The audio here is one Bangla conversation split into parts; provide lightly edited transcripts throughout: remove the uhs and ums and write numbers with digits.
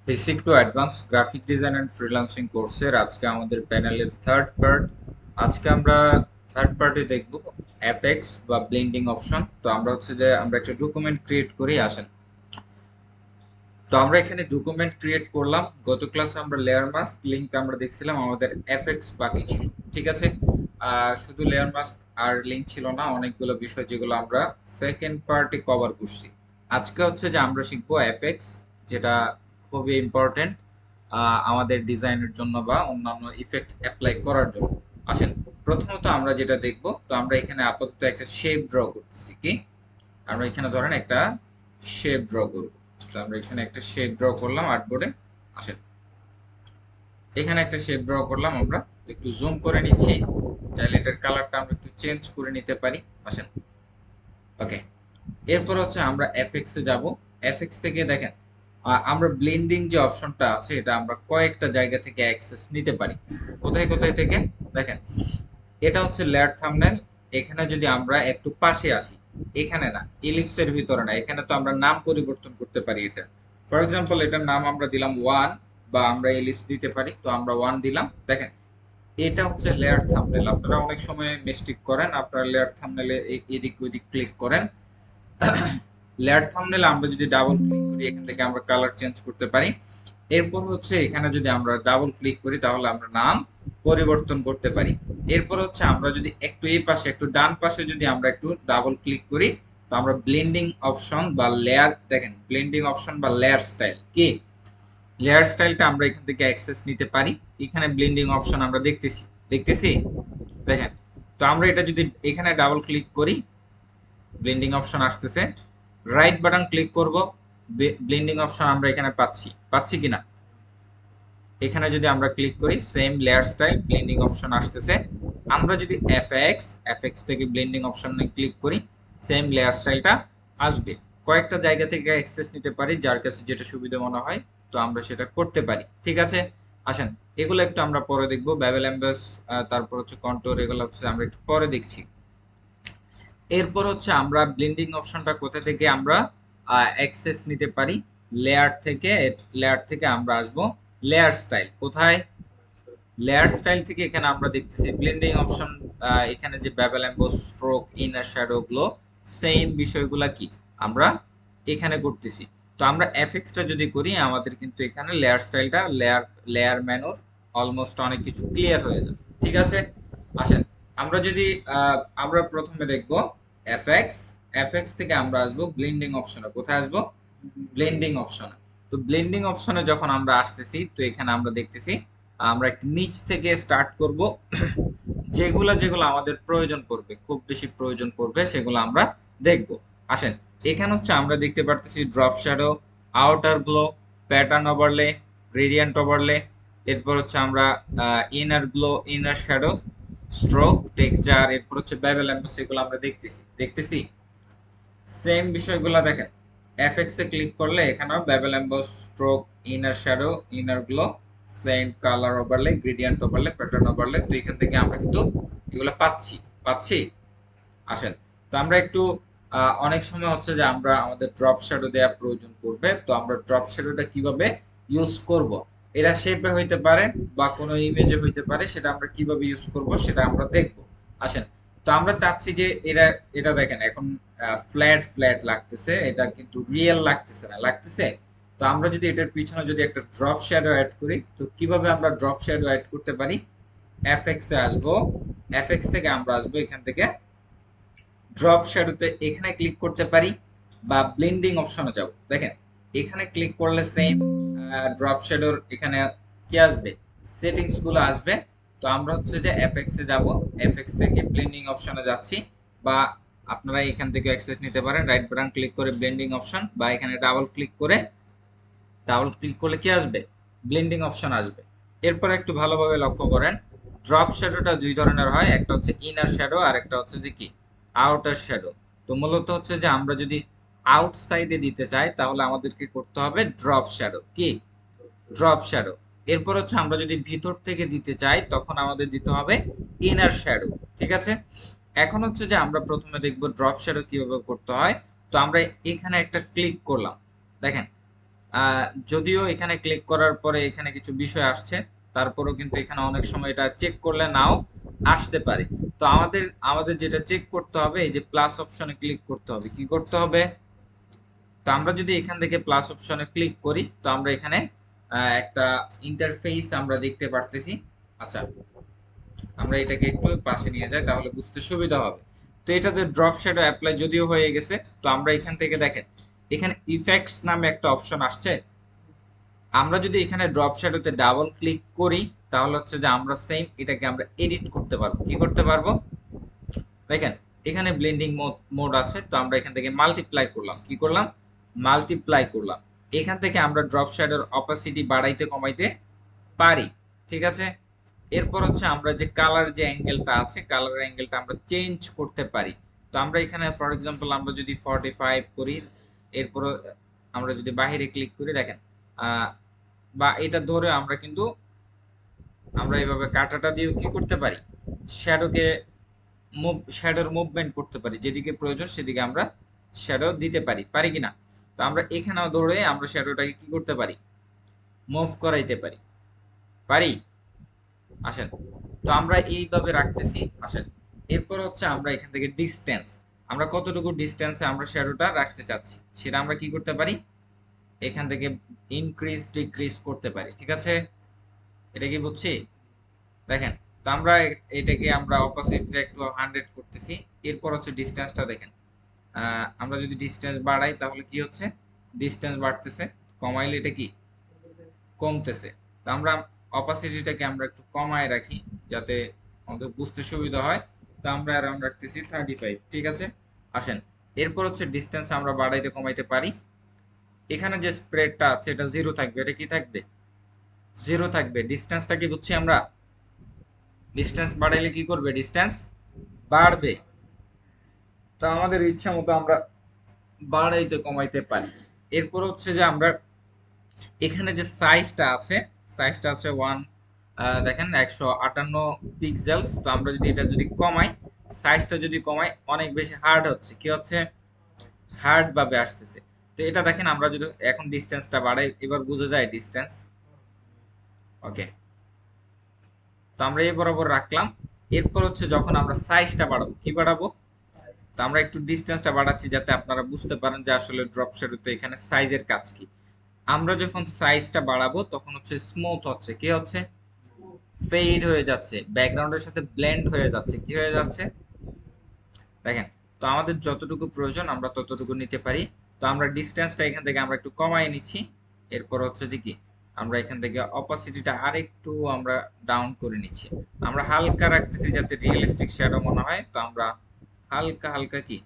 Basic to advance graphic design and freelancing কোর্সের আজকে আমাদের প্যানেলের থার্ড পার্ট। আজকে আমরা থার্ড পার্টে দেখব অ্যাপেক্স বা ব্লেন্ডিং অপশন। তো আমরা হচ্ছে যে আমরা একটা ডকুমেন্ট ক্রিয়েট করি, আসেন। তো আমরা এখানে ডকুমেন্ট ক্রিয়েট করলাম। গত ক্লাসে আমরা লেয়ার মাস্ক লিংক আমরা দেখছিলাম, আমাদের এফএক্স বাকি ছিল, ঠিক আছে। শুধু লেয়ার মাস্ক আর লিংক ছিল না, অনেকগুলো বিষয় যেগুলো আমরা সেকেন্ড পার্টে কভার করছি। আজকে হচ্ছে যে আমরা শিখবো এফএক্স, যেটা খুবই ইম্পর্টেন্ট আমাদের ডিজাইনের জন্য বা অন্যান্য ইফেক্ট অ্যাপ্লাই করার জন্য। আসেন, প্রথমত আমরা যেটা দেখব, তো আমরা এখানে আপাতত একটা শেপ ড্র করতেছি। কি আমরা এখানে ধরেন একটা শেপ ড্র করব। তো আমরা এখানে একটা শেপ ড্র করলাম আর্টবোর্ডে। আসেন, এখানে একটা শেপ ড্র করলাম, আমরা একটু জুম করে নিচ্ছি। চাইলে এটার কালারটা আমরা একটু চেঞ্জ করে নিতে পারি। আসেন, ওকে। এরপর হচ্ছে আমরা এফএক্স এ যাব। এফএক্স থেকে দেখেন আমরা ব্লেন্ডিং যে অপশনটা আছে এটা আমরা কয়েকটা জায়গা থেকে অ্যাক্সেস নিতে পারি। কোথায় কোথায় থেকে দেখেন, এটা হচ্ছে লেয়ার থাম্বনেল। এখানে যদি আমরা একটু পাশে আসি, এখানে না, ইলিপসের ভিতরে না, এখানে তো আমরা নাম পরিবর্তন করতে পারি। এটা ফর এক্সাম্পল এটার নাম আমরা দিলাম ওয়ান, বা আমরা ইলিপস দিতে পারি, তো আমরা ওয়ান দিলাম। দেখেন, এটা হচ্ছে লেয়ার থাম্বনেল। আপনারা অনেক সময় মিস্টেক করেন, আপনারা লেয়ার থাম্বনেলে এদিক ওদিক ক্লিক করেন। লেয়ার থাম্বনেল আমরা যদি ডাবল ক্লিক করি, এখান থেকে আমরা কালার চেঞ্জ করতে পারি। এরপর হচ্ছে এখানে যদি আমরা ডাবল ক্লিক করি তাহলে আমরা নাম পরিবর্তন করতে পারি। এরপর হচ্ছে আমরা যদি একটু এই পাশে একটু ডান পাশে যদি আমরা একটু ডাবল ক্লিক করি, তো আমরা ব্লেন্ডিং অপশন বা লেয়ার, দেখেন ব্লেন্ডিং অপশন বা লেয়ার স্টাইল, কি লেয়ার স্টাইলটা আমরা এখান থেকে অ্যাক্সেস নিতে পারি। এখানে ব্লেন্ডিং অপশন আমরা দেখতেছি, দেখতেছি দেখেন। তো আমরা এটা যদি এখানে ডাবল ক্লিক করি, ব্লেন্ডিং অপশন আসতেছে। রাইট বাটন ক্লিক করব, ব্লেন্ডিং অপশন আমরা এখানে পাচ্ছি, পাচ্ছি কিনা। এখানে যদি আমরা ক্লিক করি, same layer style blending option আসতেছে। আমরা যদি এফএক্স এফএক্স থেকে ব্লেন্ডিং অপশনে ক্লিক করি, সেম লেয়ার স্টাইলটা আসবে। কয়েকটা জায়গা থেকে অ্যাক্সেস নিতে পারি, যার কাছে যেটা সুবিধা মনে হয়, তো আমরা সেটা করতে পারি, ঠিক আছে। আসেন, এগুলো একটু আমরা পরে দেখবো। ব্যাবেল এমবেস, তারপর হচ্ছে কন্ট্রোল, এগুলো হচ্ছে আমরা একটু পরে দেখছি। এরপর হচ্ছে আমরা ব্লেন্ডিং অপশনটা কোথা থেকে আমরা অ্যাক্সেস নিতে পারি, লেয়ার থেকে। লেয়ার থেকে আমরা আসব লেয়ার স্টাইল। কোথায়, লেয়ার স্টাইল থেকে এখানে আমরা দেখতেছি ব্লেন্ডিং অপশন। এখানে যে bevel emboss, stroke, inner shadow glow, same বিষয়গুলা কি আমরা এখানে করতেছি। তো আমরা এফএক্সটা যদি করি, আমাদের কিন্তু এখানে লেয়ার স্টাইলটা, লেয়ার ম্যানুর অলমোস্ট অনেক কিছু ক্লিয়ার হয়ে যাবে, ঠিক আছে। আসেন, আমরা যদি আমরা প্রথমে দেখব এফএক্স। এফএক্স থেকে আমরা আসবো ব্লেন্ডিং অপশনে। কোথায় আসবো, ব্লেন্ডিং অপশনে। তো ব্লেন্ডিং অপশনে যখন আমরা আসতেছি, তো এখানে আমরা দেখতেছি আমরা একটু নিচ থেকে স্টার্ট করব। যেগুলো যেগুলো আমাদের প্রয়োজন পড়বে, খুব বেশি প্রয়োজন পড়বে, সেগুলো আমরা দেখব। আসেন, এখানে হচ্ছে আমরা দেখতে পারতেছি drop shadow, outer glow, pattern overlay, gradient overlay. এরপর হচ্ছে আমরা inner glow, inner shadow, stroke, texture, এরপর হচ্ছে বেভেল এমবোস, এগুলো আমরা দেখতেছি, দেখতেছি সেম বিষয়গুলো। দেখেন, এফএক্স এ ক্লিক করলে এখানেও bevel emboss, stroke, inner shadow, inner glow, সেন্ট, colour overlay, gradient overlay, pattern overlay, তো এখান থেকে আমরা কিন্তু এগুলো পাচ্ছি, পাচ্ছি। আসেন, তো আমরা একটু অনেক সময় হচ্ছে যে আমরা আমাদের ড্রপ শ্যাডো দেওয়া প্রয়োজন পড়বে, তো আমরা ড্রপ শ্যাডোটা কিভাবে ইউজ করব, এটা শেপে হইতে পারে বা কোনো ইমেজে হইতে পারে, সেটা আমরা কিভাবে ইউজ করব সেটা আমরা দেখব। আসেন, তো আমরা চাচ্ছি যে এটা, এটা দেখেন এখন ফ্ল্যাট ফ্ল্যাট লাগতেছে, এটা কিন্তু রিয়েল লাগতেছে না, লাগতেছে। তো আমরা যদি এটার পিছনে যদি একটা ড্রপ শ্যাডো অ্যাড করি, তো কিভাবে আমরা ড্রপ শ্যাডো অ্যাড করতে পারি, এফএক্স এ আসবো। এফএক্স থেকে আমরা আসবো এখান থেকে ড্রপ শ্যাডোতে, এখানে ক্লিক করতে পারি, বা ব্লেন্ডিং অপশনে যাব। দেখেন, এখানে ক্লিক করলে সেম ড্রপ শ্যাডোর এখানে কি আসবে, সেটিংস গুলো আসবে। তো আমরা হচ্ছে যে এফএক্স এ যাব, এফএক্স থেকে ব্লেন্ডিং অপশনে যাচ্ছি, বা আপনারা এখান থেকে অ্যাক্সেস নিতে পারেন। রাইট বাটন ক্লিক করে ব্লেন্ডিং অপশন, বা এখানে ডাবল ক্লিক করে, ডাবল ক্লিক করলে কি আসবে, ব্লেন্ডিং অপশন আসবে। এরপর একটু ভালোভাবে লক্ষ্য করেন, ড্রপ শ্যাডোটা দুই ধরনের হয়, একটা হচ্ছে ইনার শ্যাডো আর একটা হচ্ছে যে কি আউটার শ্যাডো। তো মূলত হচ্ছে যে আমরা যদি আউটসাইডে দিতে চাই তাহলে আমাদেরকে করতে হবে ড্রপ শ্যাডো, কি ড্রপ শ্যাডো। এরপর হচ্ছে আমরা যদি ভিতর থেকে দিতে চাই তখন আমাদের দিতে হবে ইনার শ্যাডো, ঠিক আছে। এখন হচ্ছে যে আমরা প্রথমে দেখব ড্রপ শ্যাডো কিভাবে করতে হয়। তো আমরা এখানে একটা ক্লিক করলাম, দেখেন যদিও এখানে ক্লিক করার পরে এখানে কিছু বিষয় আসছে, তারপরেও কিন্তু এখানে অনেক সময় এটা চেক করলে নাও আসতে পারে। তো আমাদের আমাদের যেটা চেক করতে হবে, এই যে প্লাস অপশনে ক্লিক করতে হবে। কি করতে হবে? তো আমরা যদি এখান থেকে প্লাস অপশনে ক্লিক করি, তো আমরা এখানে একটা ইন্টারফেস আমরা দেখতে পারতেছি। আচ্ছা, আমরা এটাকে একটু পাশে নিয়ে যাই, তাহলে বুঝতে সুবিধা হবে। তো এটাতে ড্রপ শ্যাডো অ্যাপ্লাই যদিও হয়ে গেছে, তো আমরা এখান থেকে দেখেন এখানে ইফেক্টস নামে একটা অপশন আসছে। আমরা যদি এখানে ড্রপ শ্যাডোতে ডাবল ক্লিক করি, তাহলে হচ্ছে যে আমরা সেম এটাকে আমরা এডিট করতে পারবো। কি করতে পারবো? দেখেন এখানে ব্লেন্ডিং মোড আছে, তো আমরা এখান থেকে মাল্টিপ্লাই করলাম। কি করলাম? মাল্টিপ্লাই করলাম। এখান থেকে আমরা ড্রপ শ্যাডোর অপাসিটি বাড়াইতে কমাইতে পারি। ঠিক আছে? এরপর হচ্ছে আমরা যে কালার যে অ্যাঙ্গেলটা আছে, কালার অ্যাঙ্গেলটা আমরা চেঞ্জ করতে পারি। তো আমরা এখানে ফর এক্সাম্পল আমরা যদি 45 করি, এরপর আমরা যদি বাহিরে ক্লিক করি, দেখেন বা এটা ধরে আমরা কিন্তু আমরা এইভাবে কাটাটা দিয়েও কি করতে পারি? শ্যাডোকে শ্যাডোর মুভমেন্ট করতে পারি, যেদিকে প্রয়োজন সেদিকে আমরা শ্যাডো দিতে পারি, পারি কিনা? তো আমরা এখানেও ধরে আমরা শ্যাডোটাকে কি করতে পারি? মুভ করাইতে পারি, পারি। আসেন, তো আমরা এইভাবে রাখতেছি। আসেন, এরপর হচ্ছে আমরা এখান থেকে ডিস্টেন্স, আমরা কতটুকু ডিস্টেন্সে আমরা শ্যাডোটা রাখতে চাচ্ছি সেটা আমরা কি করতে পারি? এখান থেকে ইনক্রিজ ডিক্রিজ করতে পারি। ঠিক আছে? এটা কি বুঝছি? দেখেন, তো আমরা এটাকে আমরা অপোজিটটা একটু 100 করতেছি। এরপর হচ্ছে ডিসটেন্সটা দেখেন, আমরা যদি ডিসটেন্স বাড়াই তাহলে কি হচ্ছে? ডিসটেন্স বাড়তেছে, কমাইলে এটা কি? কমতেছে। তো আমরা অপাসিটিটাকে আমরা একটু কমায় রাখি, যাতে আমাদের বুঝতে সুবিধা হয়। তো আমরা অ্যারাউন্ড রাখতেছি 35। ঠিক আছে? আসেন, এরপর হচ্ছে ডিসটেন্স আমরা বাড়াইতে কমাইতে পারি। এখানে যে স্প্রেডটা আছে এটা জিরো থাকবে। এটা কি থাকবে? জিরো থাকবে। ডিসটেন্সটা কি বুঝছি আমরা? ডিসটেন্স বাড়াইলে কি করবে? ডিসটেন্স বাড়বে। তো আমাদের ইচ্ছা মতো আমরা বাড়াইতে কমাইতে পারি। এরপর হচ্ছে যে আমরা এখানে যে সাইজটা আছে, সাইজটা আছে দেখেন 158 পিক্সেলস। তো আমরা যদি এটা যদি কমাই, সাইজটা যদি কমাই, অনেক বেশি হার্ড হচ্ছে। কি হচ্ছে? হার্ড ভাবে আসতেছে। তো এটা দেখেন আমরা যদি এখন ডিসটেন্সটা বাড়াই, এবার বোঝা যায় ডিসটেন্স। ওকে, তো আমরা এই বরাবর রাখলাম। এরপর হচ্ছে যখন আমরা সাইজটা বাড়াবো, কি বাড়াবো? তো আমরা একটু ডিসটেন্সটা বাড়াচ্ছি যাতে আপনারা বুঝতে পারেন যে আসলে ড্রপ শ্যাডোতে এখানে সাইজের কাজ কি। আমরা যখন সাইজটা বাড়াবো তখন হচ্ছে স্মুথ হচ্ছে, কি হচ্ছে? ফেড হয়ে যাচ্ছে, ব্যাকগ্রাউন্ডের সাথে ব্লেন্ড হয়ে যাচ্ছে। কি হয়ে যাচ্ছে? দেখেন, তো আমাদের যতটুকু প্রয়োজন আমরা ততটুকু নিতে পারি। তো আমরা ডিসটেন্সটা এখান থেকে আমরা একটু কমায় নিচ্ছি। এরপর হচ্ছে যে কি, আমরা এখান থেকে অপাসিটিটা আরেকটু আমরা ডাউন করে নিচ্ছি। আমরা হালকা রাখতেছি যাতে রিয়েলিস্টিক শ্যাডো মনে হয়। তো আমরা হালকা হালকা কি,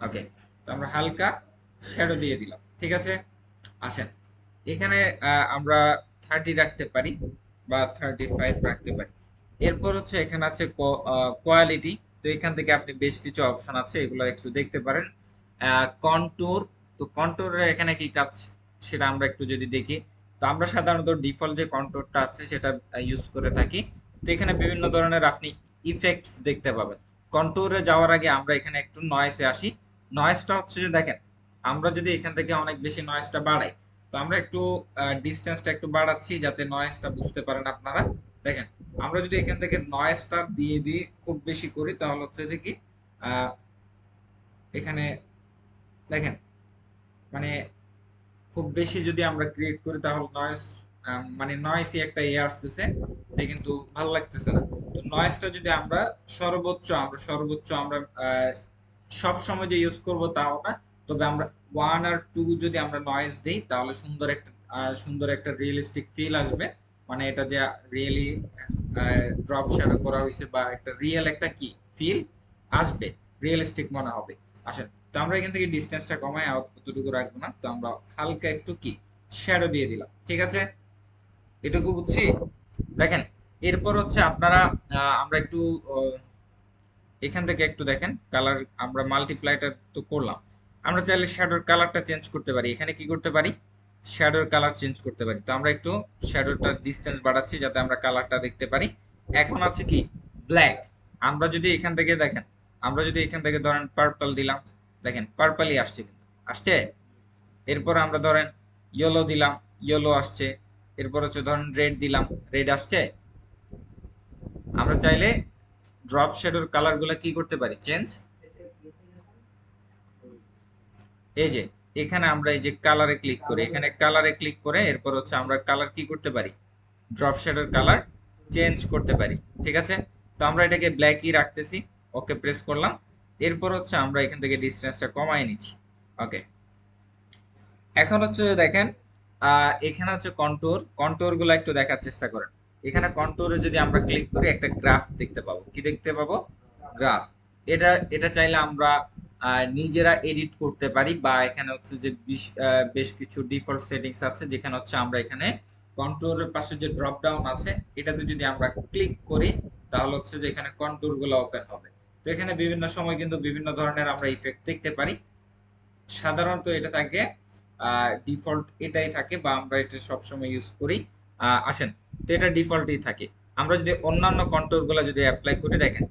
ওকে, তো আমরা হালকা শ্যাডো দিয়ে দিলাম। ঠিক আছে? আসেন, এখানে আমরা 30 রাখতে পারি বা 35 রাখতে পারি। এরপর হচ্ছে এখানে আছে কোয়ালিটি। তো এখান থেকে আপনি বেশ কিছু অপশন আছে, এগুলো একটু দেখতে পারেন। কন্টুর, তো কন্টুরের এখানে কি কাজ সেটা আমরা একটু যদি দেখি। তো আমরা সাধারণত ডিফল্ট যে কন্টুরটা আছে সেটা ইউজ করে থাকি। তো এখানে বিভিন্ন ধরনের আপনি ইফেক্টস দেখতে পাবেন। কন্টুরে যাওয়ার আগে আমরা এখানে একটু নয়েসে আসি। নয়েসটা হচ্ছে যে দেখেন, আমরা যদি এখান থেকে অনেক বেশি নয়েসটা বাড়াই, তো আমরা একটু ডিসটেন্সটা একটু বাড়াচ্ছি যাতে নয়েসটা বুঝতে পারেন আপনারা। দেখেন, আমরা যদি এখান থেকে নয়েসটা দিয়ে দিয়ে খুব বেশি করি, তাহলে হচ্ছে যে কি, আহ, এখানে দেখেন, মানে খুব বেশি যদি আমরা ক্রিয়েট করি তাহলে নয়েস, মানে নয়েসি একটা ইয়ে আসতেছে, এটা কিন্তু ভালো লাগতেছে না। তো নয়েসটা যদি আমরা সর্বোচ্চ আমরা সব সময় যে ইউজ করব তাও না, তবে আমরা 1 আর 2 যদি আমরা নয়েজ দেই তাহলে সুন্দর একটা রিয়েলিস্টিক ফিল আসবে। মানে এটা যে রিয়েলি ড্রপ শ্যাডো করা হয়েছে বা একটা রিয়েল একটা কি ফিল আসবে, রিয়েলিস্টিক মনে হবে। আসেন, তো আমরা এখান থেকে ডিসটেন্সটা কমাই অতটুকু রাখবো না। তো আমরা হালকা একটু কি শ্যাডো দিয়ে দিলাম। ঠিক আছে? এটুকু বুঝছি। দেখেন, এরপর হচ্ছে আপনারা আমরা একটু এখান থেকে একটু দেখেন কালার, আমরা মাল্টিপ্লাইটা তো করলাম। আমরা চাইলে শ্যাডোর কালারটা চেঞ্জ করতে পারি। এখানে কি করতে পারি? শ্যাডোর কালার চেঞ্জ করতে পারি। তো আমরা একটু শ্যাডোটার ডিসটেন্স বাড়াচ্ছি যাতে আমরা কালারটা দেখতে পারি। এখন আছে কি, ব্ল্যাক। আমরা যদি এখান থেকে দেখেন, আমরা যদি এখান থেকে ধরেন পার্পল দিলাম, দেখেন পার্পলই আসছে কিন্তু। আসছে। এরপর আমরা ধরেন ইয়েলো দিলাম, ইয়েলো আসছে। এরপর হচ্ছে ধরেন রেড দিলাম, রেড আসছে। আমরা চাইলে ড্রপ শ্যাডোর কালারগুলো কি করতে পারি, চেঞ্জ। এই যে এখানে আমরা এই যে কালারে ক্লিক করি, এখানে কালারে ক্লিক করে এরপর হচ্ছে আমরা কালার কি করতে পারি, ড্রপ শ্যাডোর কালার চেঞ্জ করতে পারি। ঠিক আছে, তো আমরা এটাকে ব্ল্যাকই রাখতেছি। ওকে প্রেস করলাম। এরপর হচ্ছে আমরা এখান থেকে ডিসটেন্সটা কমায় নিচ্ছি। ওকে, এখন হচ্ছে দেখেন এখানে হচ্ছে কন্ট্যুর, কন্ট্যুর গুলো একটু দেখার চেষ্টা করেন। এখানে কন্ট্যুরে যদি আমরা ক্লিক করি একটা গ্রাফ দেখতে পাবো। কি দেখতে পাবো, গ্রাফ। এটা এটা চাইলে আমরা নিজেরা এডিট করতে পারি, বা এখানে হচ্ছে যে বেশ কিছু ডিফল্ট সেটিংস আছে, যেখানে হচ্ছে আমরা এখানে কন্ট্যুরের পাশে যে ড্রপ ডাউন আছে এটাতে যদি আমরা ক্লিক করি তাহলে হচ্ছে যে এখানে কন্ট্যুর গুলো ওপেন হবে। তো এখানে বিভিন্ন সময় কিন্তু বিভিন্ন ধরনের আমরা ইফেক্ট দেখতে পারি। সাধারণত এটা থাকে ডিফল্ট এটাই থাকে, বা আমরা এটা সবসময় ইউজ করি। আসেন, তো এটা ডিফল্টই থাকে। আমরা যদি অন্যান্য কন্ট্রোল গুলা যদি অ্যাপ্লাই করে দেখেন,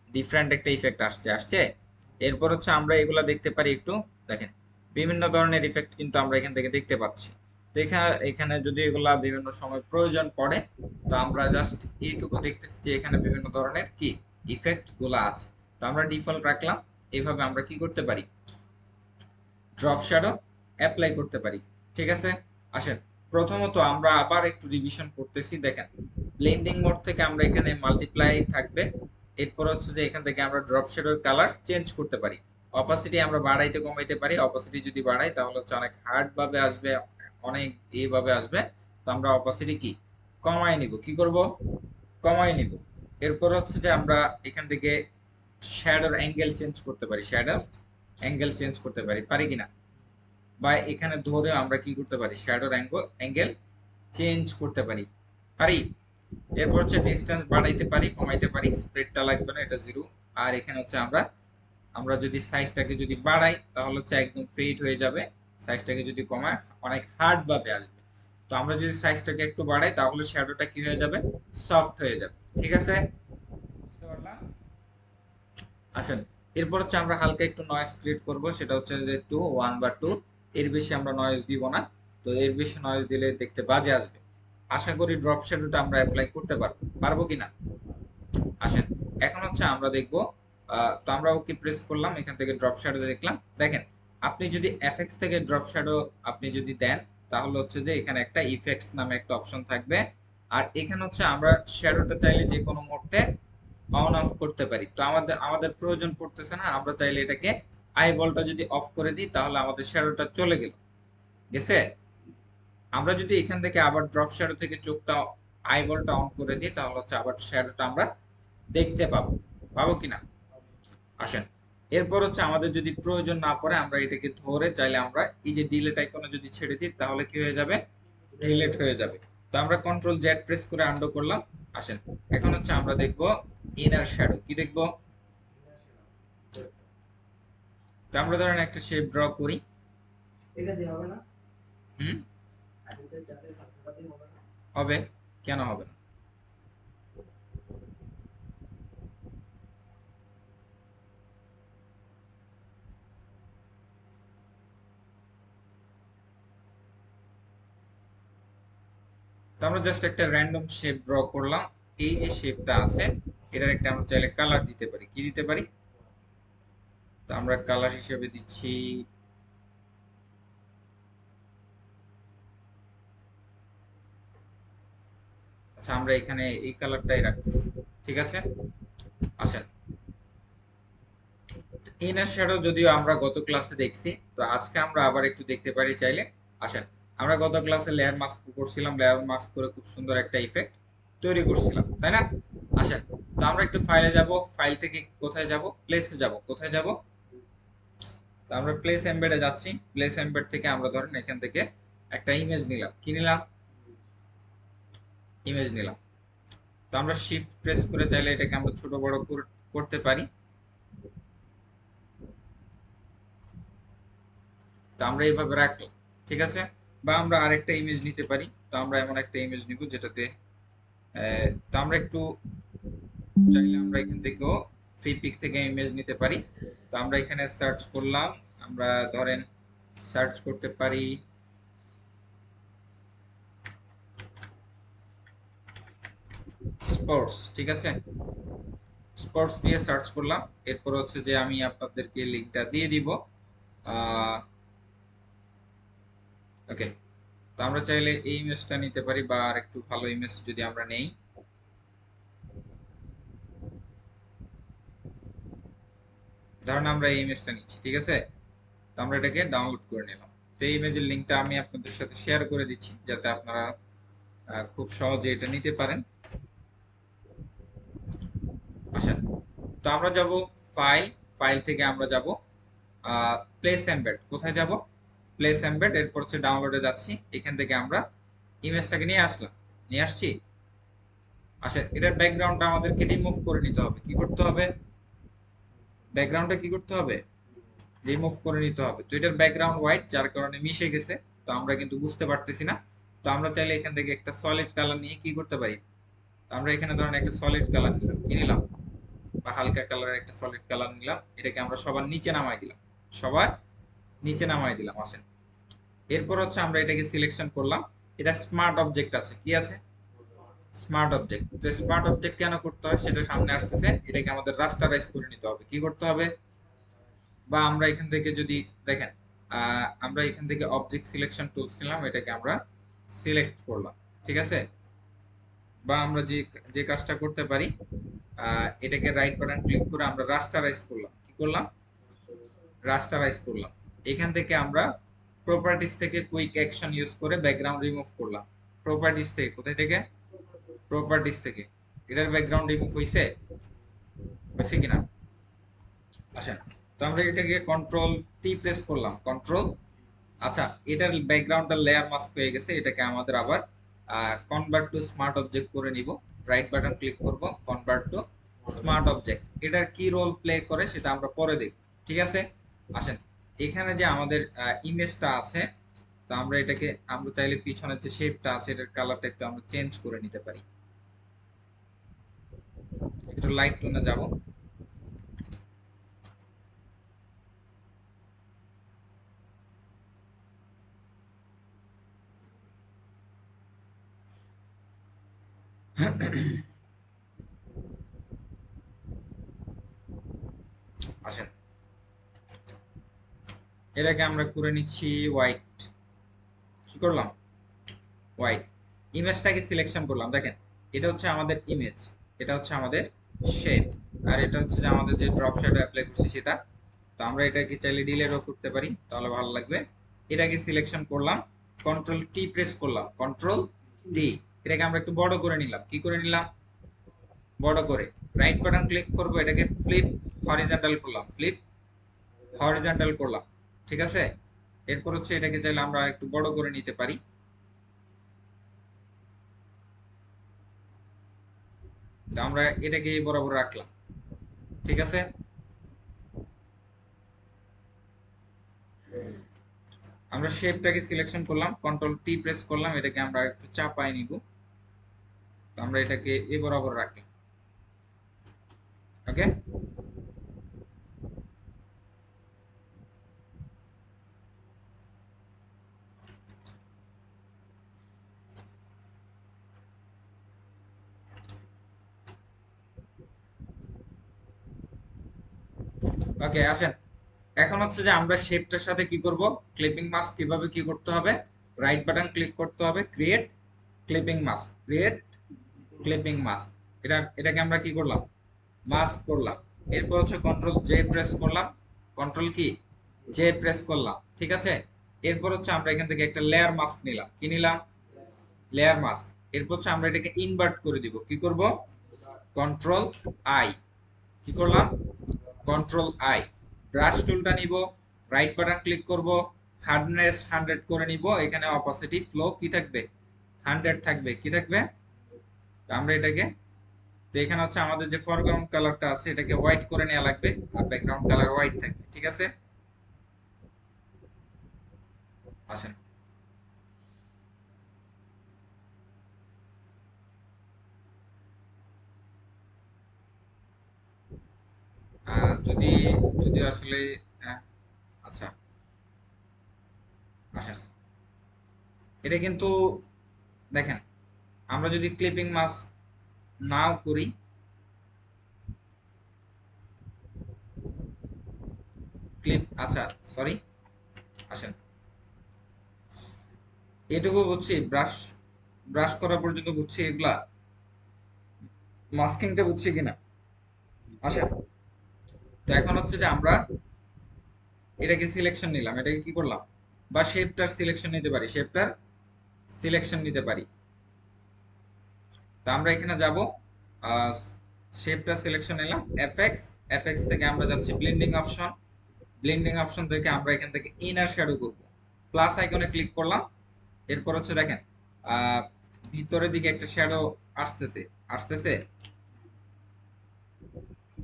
ডিফারেন্ট একটা ইফেক্ট আসছে আসছে। এরপর হচ্ছে আমরা এগুলা দেখতে পারি একটু, দেখেন বিভিন্ন ধরনের ইফেক্ট কিন্তু আমরা এখান থেকে দেখতে পাচ্ছি। তো এখানে এখানে যদি এগুলা বিভিন্ন সময় প্রয়োজন পড়ে, তো আমরা জাস্ট এইটুকু দেখতেছি যে এখানে বিভিন্ন ধরনের কি ইফেক্ট গুলা আছে। তো আমরা ডিফল্ট রাখলাম। এইভাবে আমরা কি করতে পারি, ড্রপ শ্যাডো অ্যাপ্লাই করতে পারি। ঠিক আছে, আসেন প্রথমত আমরা আবার একটু রিভিশন করতেছি। দেখেন ব্লেন্ডিং মোড থেকে আমরা এখানে মাল্টিপ্লাই থাকবে। এরপর হচ্ছে যে এখান থেকে আমরা ড্রপ শ্যাডোর কালার চেঞ্জ করতে পারি। অপাসিটি আমরা বাড়াইতে কমাইতে পারি। অপাসিটি যদি বাড়াই তাহলে হচ্ছে অনেক হার্ড ভাবে আসবে, অনেক এইভাবে আসবে। তো আমরা অপাসিটি কি কমাই নিব, কি করব, কমাই নিব। এরপর হচ্ছে যে আমরা এখান থেকে শ্যাডোর অ্যাঙ্গেল চেঞ্জ করতে পারি, শ্যাডোর অ্যাঙ্গেল চেঞ্জ করতে পারি, পারি কিনা। বা এখানে ধরে আমরা কি করতে পারি, শ্যাডোর অ্যাঙ্গেল চেঞ্জ করতে পারি, পারি। এরপর হচ্ছে ডিসটেন্স বাড়াইতে পারি, কমাইতে পারি। স্প্রেডটা লাগবে না, এটা জিরো। আর এখানে হচ্ছে আমরা আমরা যদি সাইজটাকে যদি বাড়াই তাহলে হচ্ছে একদম ফেড হয়ে যাবে। সাইজটাকে যদি কমায় অনেক হার্ড ভাবে আসবে। তো আমরা যদি সাইজটাকে একটু বাড়াই তাহলে শ্যাডোটা কি হয়ে যাবে, সফট হয়ে যাবে। ঠিক আছে, বুঝতে পারলাম। আসেন, এরপর হচ্ছে আমরা হালকা একটু নয়েজ ক্রিয়েট করব, সেটা হচ্ছে যে 1 বা 2, এর বেশি আমরা নয়েজ দিব না। তো এর বেশি নয়েজ দিলে দেখতে বাজে আসবে। আশা করি ড্রপ শ্যাডোটা আমরা অ্যাপ্লাই করতে পারবো, পারবো কিনা। আসেন, এখন হচ্ছে আমরা দেখব। তো আমরা ওকে প্রেস করলাম, এখান থেকে ড্রপ শ্যাডো দেখলাম। দেখেন আপনি যদি এফএক্স থেকে ড্রপ শ্যাডো আপনি যদি দেন তাহলে হচ্ছে যে এখানে একটা ইফেক্টস নামে একটা অপশন থাকবে। আর এখানে হচ্ছে আমরা শ্যাডোটা চাইলে যে কোনো মুহূর্তে অন অফ করতে পারি। তো আমাদের আমাদের প্রয়োজন পড়তেছে না, আমরা চাইলে এটাকে আইবলটা যদি অফ করে দিই তাহলে আমাদের শ্যাডোটা চলে গেল, গেছে। আমরা যদি এখান থেকে আবার ড্রপ শ্যাডো থেকে চোখটা আইবলটা অন করে দিই তাহলে হচ্ছে আবার শ্যাডোটা আমরা দেখতে পাবো, পাবো কিনা। আসেন, এরপর হচ্ছে আমাদের যদি প্রয়োজন না পড়ে আমরা এটাকে ধরে চাইলে আমরা এই যে ডিলেট আইকনে যদি ছেড়ে দিই তাহলে কি হয়ে যাবে, ডিলেট হয়ে যাবে। তো আমরা কন্ট্রোল জেড প্রেস করে আনডু করলাম। আসেন, এখন হচ্ছে আমরা দেখব ইনার শ্যাডো, কি দেখব। তো আমরা ধরেন একটা শেপ ড্র করি। এটা দিয়ে হবে না, হুম, হবে, কেন হবে না। তো আমরা জাস্ট একটা র্যান্ডম শেপ ড্র করলাম। এই যে শেপটা আছে এটার একটা আমরা চাইলে কালার দিতে পারি, কি দিতে পারি। তো আমরা কালার হিসেবে দিচ্ছি, আচ্ছা আমরা এখানে এই কালারটাই রাখতেছি। ঠিক আছে, আসেন, ইনার শ্যাডো যদিও আমরা গত ক্লাসে দেখছি, তো আজকে আমরা আবার একটু দেখতে পারি চাইলে। আসেন, আমরা গত ক্লাসে লেয়ার মাস্ক করছিলাম, লেয়ার মাস্ক করে খুব সুন্দর একটা ইফেক্ট তৈরি করছিলাম, তাই না। আসেন, তো আমরা একটু ফাইলে যাব, ফাইল থেকে কোথায় যাব, প্লেসে যাব, কোথায় যাব। তো আমরা প্লেস এমবেডে যাচ্ছি। প্লেস এমবেড থেকে আমরা ধরেন এখান থেকে একটা ইমেজ নিলাম, কি নিলাম, ইমেজ নিলাম। তো আমরা শিফট প্রেস করে চাইলে এটাকে আমরা ছোট বড় করতে পারি। তো আমরা এইভাবে রাখলাম, ঠিক আছে। বা আমরা আরেকটা ইমেজ নিতে পারি। তো আমরা এমন একটা ইমেজ নিব যেটাতে তো আমরা একটু চাইলে আমরা এখান থেকেও ফ্রি পিক থেকে ইমেজ নিতে পারি। তো আমরা এখানে সার্চ করলাম, আমরা ধরেন সার্চ করতে পারি স্পোর্টস, ঠিক আছে, স্পোর্টস দিয়ে সার্চ করলাম। এরপর হচ্ছে যে আমি আপনাদেরকে লিংকটা দিয়ে দিব। ওকে, তো আমরা চাইলে এই ইমেজটা নিতে পারি বা আর একটু ভালো ইমেজ যদি আমরা নেই, ধরুন আমরা এই ইমেজটা নিচ্ছি, ঠিক আছে, তো আমরা এটাকে ডাউনলোড করে নিলাম। তো এই ইমেজের লিংকটা আমি আপনাদের সাথে শেয়ার করে দিচ্ছি যাতে আপনারা খুব সহজে এটা নিতে পারেন। আসেন, তো আমরা যাব ফাইল, ফাইল থেকে আমরা যাব প্লেস এমবেড। কোথায় যাব? প্লেস এমবেড, এরপর হচ্ছে ডাউনলোডে যাচ্ছি, এখান থেকে আমরা ইমেজটাকে নিয়ে আসলাম, নিয়ে আসছি। আসেন, এটার ব্যাকগ্রাউন্ডটা আমাদেরকে রিমুভ করে নিতে হবে। কি করতে হবে? ব্যাকগ্রাউন্ডটা কি করতে হবে? রিমুভ করে নিতে হবে। তো এটার ব্যাকগ্রাউন্ড হোয়াইট, যার কারণে মিশে গেছে, তো আমরা কিন্তু বুঝতে পারতেছি না। তো আমরা চাইলে এখান থেকে একটা সলিড কালার নিয়ে কি করতে পারি, আমরা এখানে ধরেন একটা সলিড কালার নিলাম, কি নিলাম, বা হালকা কালারের একটা সলিড কালার নিলাম, এটাকে আমরা সবার নিচে নামাই দিলাম, সবার নিচে নামাই দিলাম। আসেন, এরপর হচ্ছে আমরা এটাকে সিলেকশন করলাম। এটা স্মার্ট অবজেক্ট আছে, কি আছে? Smart object. তো স্মার্ট অবজেক্ট কেন করতে হয় সেটা সামনে আসতেছে। এটাকে আমাদের রাস্টারাইজ করে নিতে হবে। কি করতে হবে? বা আমরা এখান থেকে যদি দেখেন, আমরা এখান থেকে অবজেক্ট সিলেকশন টুলস নিলাম, এটাকে আমরা সিলেক্ট করলাম, ঠিক আছে। বা আমরা যে যে কাজটা করতে পারি, এটাকে রাইট বাটন ক্লিক করে আমরা রাস্টারাইজ করলাম। কি করলাম? রাস্টারাইজ করলাম। এখান থেকে আমরা প্রপার্টিজ থেকে কুইক অ্যাকশন ইউজ করে ব্যাকগ্রাউন্ড রিমুভ করলাম। প্রপার্টিজ থেকে, কোথায় থেকে? প্রপার্টিজ থেকে। এটার ব্যাকগ্রাউন্ড রিমুভ হইছে? হয়েছে কিনা? আসেন, তো আমরা এটাকে কন্ট্রোল টি প্রেস করলাম, কন্ট্রোল। আচ্ছা, এটার ব্যাকগ্রাউন্ডটা লেয়ার মাস্ক হয়ে গেছে, এটাকে আমাদের আবার কনভার্ট টু স্মার্ট অবজেক্ট করে নিব। রাইট বাটন ক্লিক করব, কনভার্ট টু স্মার্ট অবজেক্ট। এটার কি রোল প্লে করে সেটা আমরা পরে দেখব, ঠিক আছে। আসেন, এখানে যে আমাদের ইমেজটা আছে, তো আমরা এটাকে, আমরা চাইলে পিছনের যে শেপটা আছে এটার কালারটা একটু আমরা চেঞ্জ করে নিতে পারি। একটু লাইট টোনে যাব। আসেন, এটাকে আমরা করে নিচ্ছি হোয়াইট। কি করলাম? হোয়াইট। ইমেজটাকে সিলেকশন করলাম, দেখেন এটা হচ্ছে আমাদের ইমেজ, এটা হচ্ছে আমাদের শেপ, আর এটা হচ্ছে যে আমাদের যে ড্রপ শ্যাডো অ্যাপ্লাই করছি সেটা। তো আমরা এটাকে চাইলে ডিলেটও করতে পারি, তাহলে ভালো লাগবে। এটাকে সিলেকশন করলাম, কন্ট্রোল টি প্রেস করলাম, কন্ট্রোল টি। এটাকে আমরা একটু বড় করে নিলাম, কি করে নিলাম? বড় করে। রাইট বাটন ক্লিক করব, এটাকে ফ্লিপ হরিজন্টাল করলাম, ফ্লিপ হরিজন্টাল করলাম, ঠিক আছে। এরপর হচ্ছে এটাকে চাইলে আমরা একটু বড় করে নিতে পারি। তো আমরা এটাকে এই বরাবর রাখলাম, ঠিক আছে। আমরা শেপটাকে সিলেকশন করলাম, কন্ট্রোল টি প্রেস করলাম, এটাকে আমরা একটু চাপায় নিব। তো আমরা এটাকে এ বরাবর রাখলাম, ওকে। ওকে, আসেন, এখন হচ্ছে যে আমরা শেপটার সাথে কি করব, ক্লিপিং মাস্ক কিভাবে কি করতে হবে, রাইট বাটন ক্লিক করতে হবে, create clipping mask, create clipping mask. এটাকে আমরা কি করলাম, মাস্ক করলাম। এরপর হচ্ছে কন্ট্রোল জে প্রেস করলাম, কন্ট্রোল কি, জে প্রেস করলাম, ঠিক আছে। এরপর হচ্ছে আমরা এখান থেকে একটা লেয়ার মাস্ক নিলাম, কি নিলাম, লেয়ার মাস্ক। এরপর হচ্ছে আমরা এটাকে ইনভার্ট করে দিব, কি করব, কন্ট্রোল আই, কি করলাম, কন্ট্রোল আই। ব্রাশ টুলটা নিব, রাইট বাটন ক্লিক করব, হার্ডনেস 100 করে নিব, এখানে অপাসিটি ফ্লো কি থাকবে, 100 থাকবে, কি থাকবে। তো আমরা এটাকে, তো এখানে হচ্ছে আমাদের যে ফরগ্রাউন্ড কালারটা আছে এটাকে হোয়াইট করে নেওয়া লাগবে, আর ব্যাকগ্রাউন্ড কালার হোয়াইট থাকবে, ঠিক আছে। আসেন, যদি যদি আসলে আহ, আচ্ছা, এটা কিন্তু দেখেন, আমরা যদি ক্লিপিং মাস্ক নাও করি, ক্লিপ, আচ্ছা সরি, আসেন, এটুকু বুঝছি, ব্রাশ ব্রাশ করা পর্যন্ত বুঝছি, এগুলা মাস্কিংটা বুঝছি কিনা। আসেন, তো এখন হচ্ছে যে আমরা এটাকে সিলেকশন নিলাম, এটাকে কি করলাম, বা শেপটার সিলেকশন নিতে পারি, শেপটার সিলেকশন নিতে পারি। তো আমরা এখানে যাব, শেপটা সিলেকশন নিলাম, এফএক্স, এফএক্স থেকে আমরা যাচ্ছি ব্লেন্ডিং অপশন, ব্লেন্ডিং অপশন থেকে আমরা এখান থেকে ইনার শ্যাডো করব, প্লাস আইকনে ক্লিক করলাম। এরপর হচ্ছে দেখেন, আহ, ভিতরের দিকে একটা শ্যাডো আসতেছে, আসতেছে,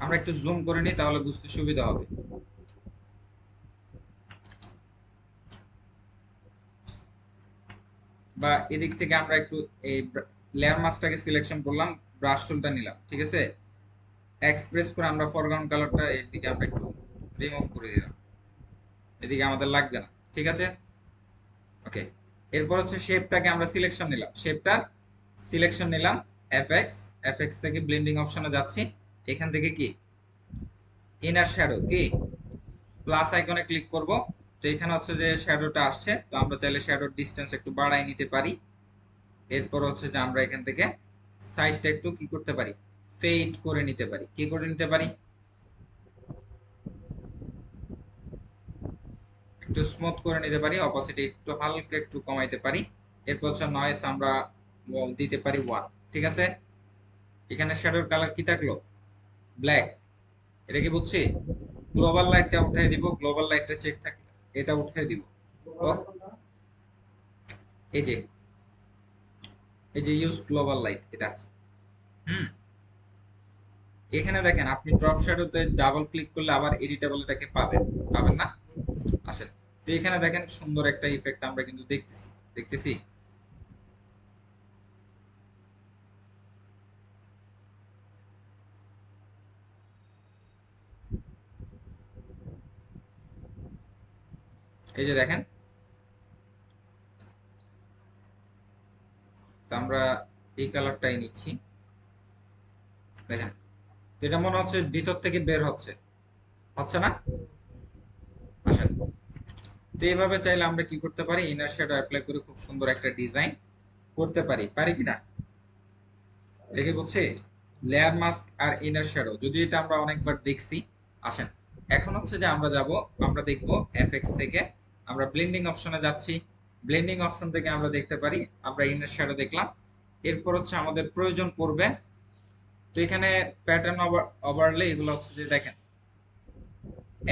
আমরা একটু জুম করে নিই তাহলে বুঝতে সুবিধা হবে। বা এদিক থেকে আমরা একটু এই লেয়ার মাস্কটাকে সিলেকশন করলাম, ব্রাশ টুলটা নিলাম, ঠিক আছে, এক্সপ্রেস করে আমরা ফরগ্রাউন্ড কালারটা এর দিকে আমরা একটু রিমুভ করে দিলাম, এদিকে আমাদের লাগবে না, ঠিক আছে। ওকে, এরপর হচ্ছে শেপটাকে আমরা সিলেকশন নিলাম, শেপটা সিলেকশন নিলাম, এফএক্স, এফএক্স থেকে ব্লেন্ডিং অপশনে যাচ্ছি, এখান থেকে কি ইনার শ্যাডো, কি প্লাস আইকনে ক্লিক করব। তো এখানে হচ্ছে যে শ্যাডোটা আসছে, তো আমরা চাইলে শ্যাডোর ডিসটেন্স একটু বাড়াই নিতে পারি। এরপর হচ্ছে যে আমরা এখান থেকে সাইজটা একটু কি করতে পারি, ফেড করে নিতে পারি, কি করে নিতে পারি, একটু স্মুথ করে নিতে পারি, অপাসিটি একটু হালকা একটু কমাইতে পারি। এরপর হচ্ছে নয়েস আমরা দিতে পারি 1, ঠিক আছে। এখানে শ্যাডোর কালার কি থাকলো, ব্ল্যাক, এটা কি বুঝছি। গ্লোবাল লাইটটা উঠিয়ে দিব, গ্লোবাল লাইটটা চেক থাকে, এটা উঠিয়ে দিব। ও, এই যে, এই যে ইউজ গ্লোবাল লাইট, এটা, হুম, এখানে দেখেন আপনি ড্রপ শ্যাডোতে ডাবল ক্লিক করলে আবার এডিটেবল এটাকে পাবেন, পাবেন না, আসেন। তো এখানে দেখেন সুন্দর একটা ইফেক্ট আমরা কিন্তু দেখতেছি, দেখতেছি। এই যে দেখেন, তো আমরা এই কালারটাই নিচ্ছি, দেখেন, তো এটা মনে হচ্ছে ভিতর থেকে বের হচ্ছে, হচ্ছে না, আসেন। তো এইভাবে চাইলে আমরা কি করতে পারি, ইনার শ্যাডো অ্যাপ্লাই করে খুব সুন্দর একটা ডিজাইন করতে পারি, পারি কিনা, দেখে বুঝছি। লেয়ার মাস্ক আর ইনার শ্যাডো, যদি এটা আমরা অনেকবার দেখছি। আসেন, এখন হচ্ছে যে আমরা যাব, আমরা দেখব এফএক্স থেকে আমরা ব্লেন্ডিং অপশনে যাচ্ছি, ব্লেন্ডিং অপশন থেকে আমরা দেখতে পারি আমরা ইনার শ্যাডো দেখলাম। এরপর হচ্ছে আমাদের প্রয়োজন পড়বে, তো এখানে প্যাটার্ন ওভারলে, এগুলো হচ্ছে যে দেখেন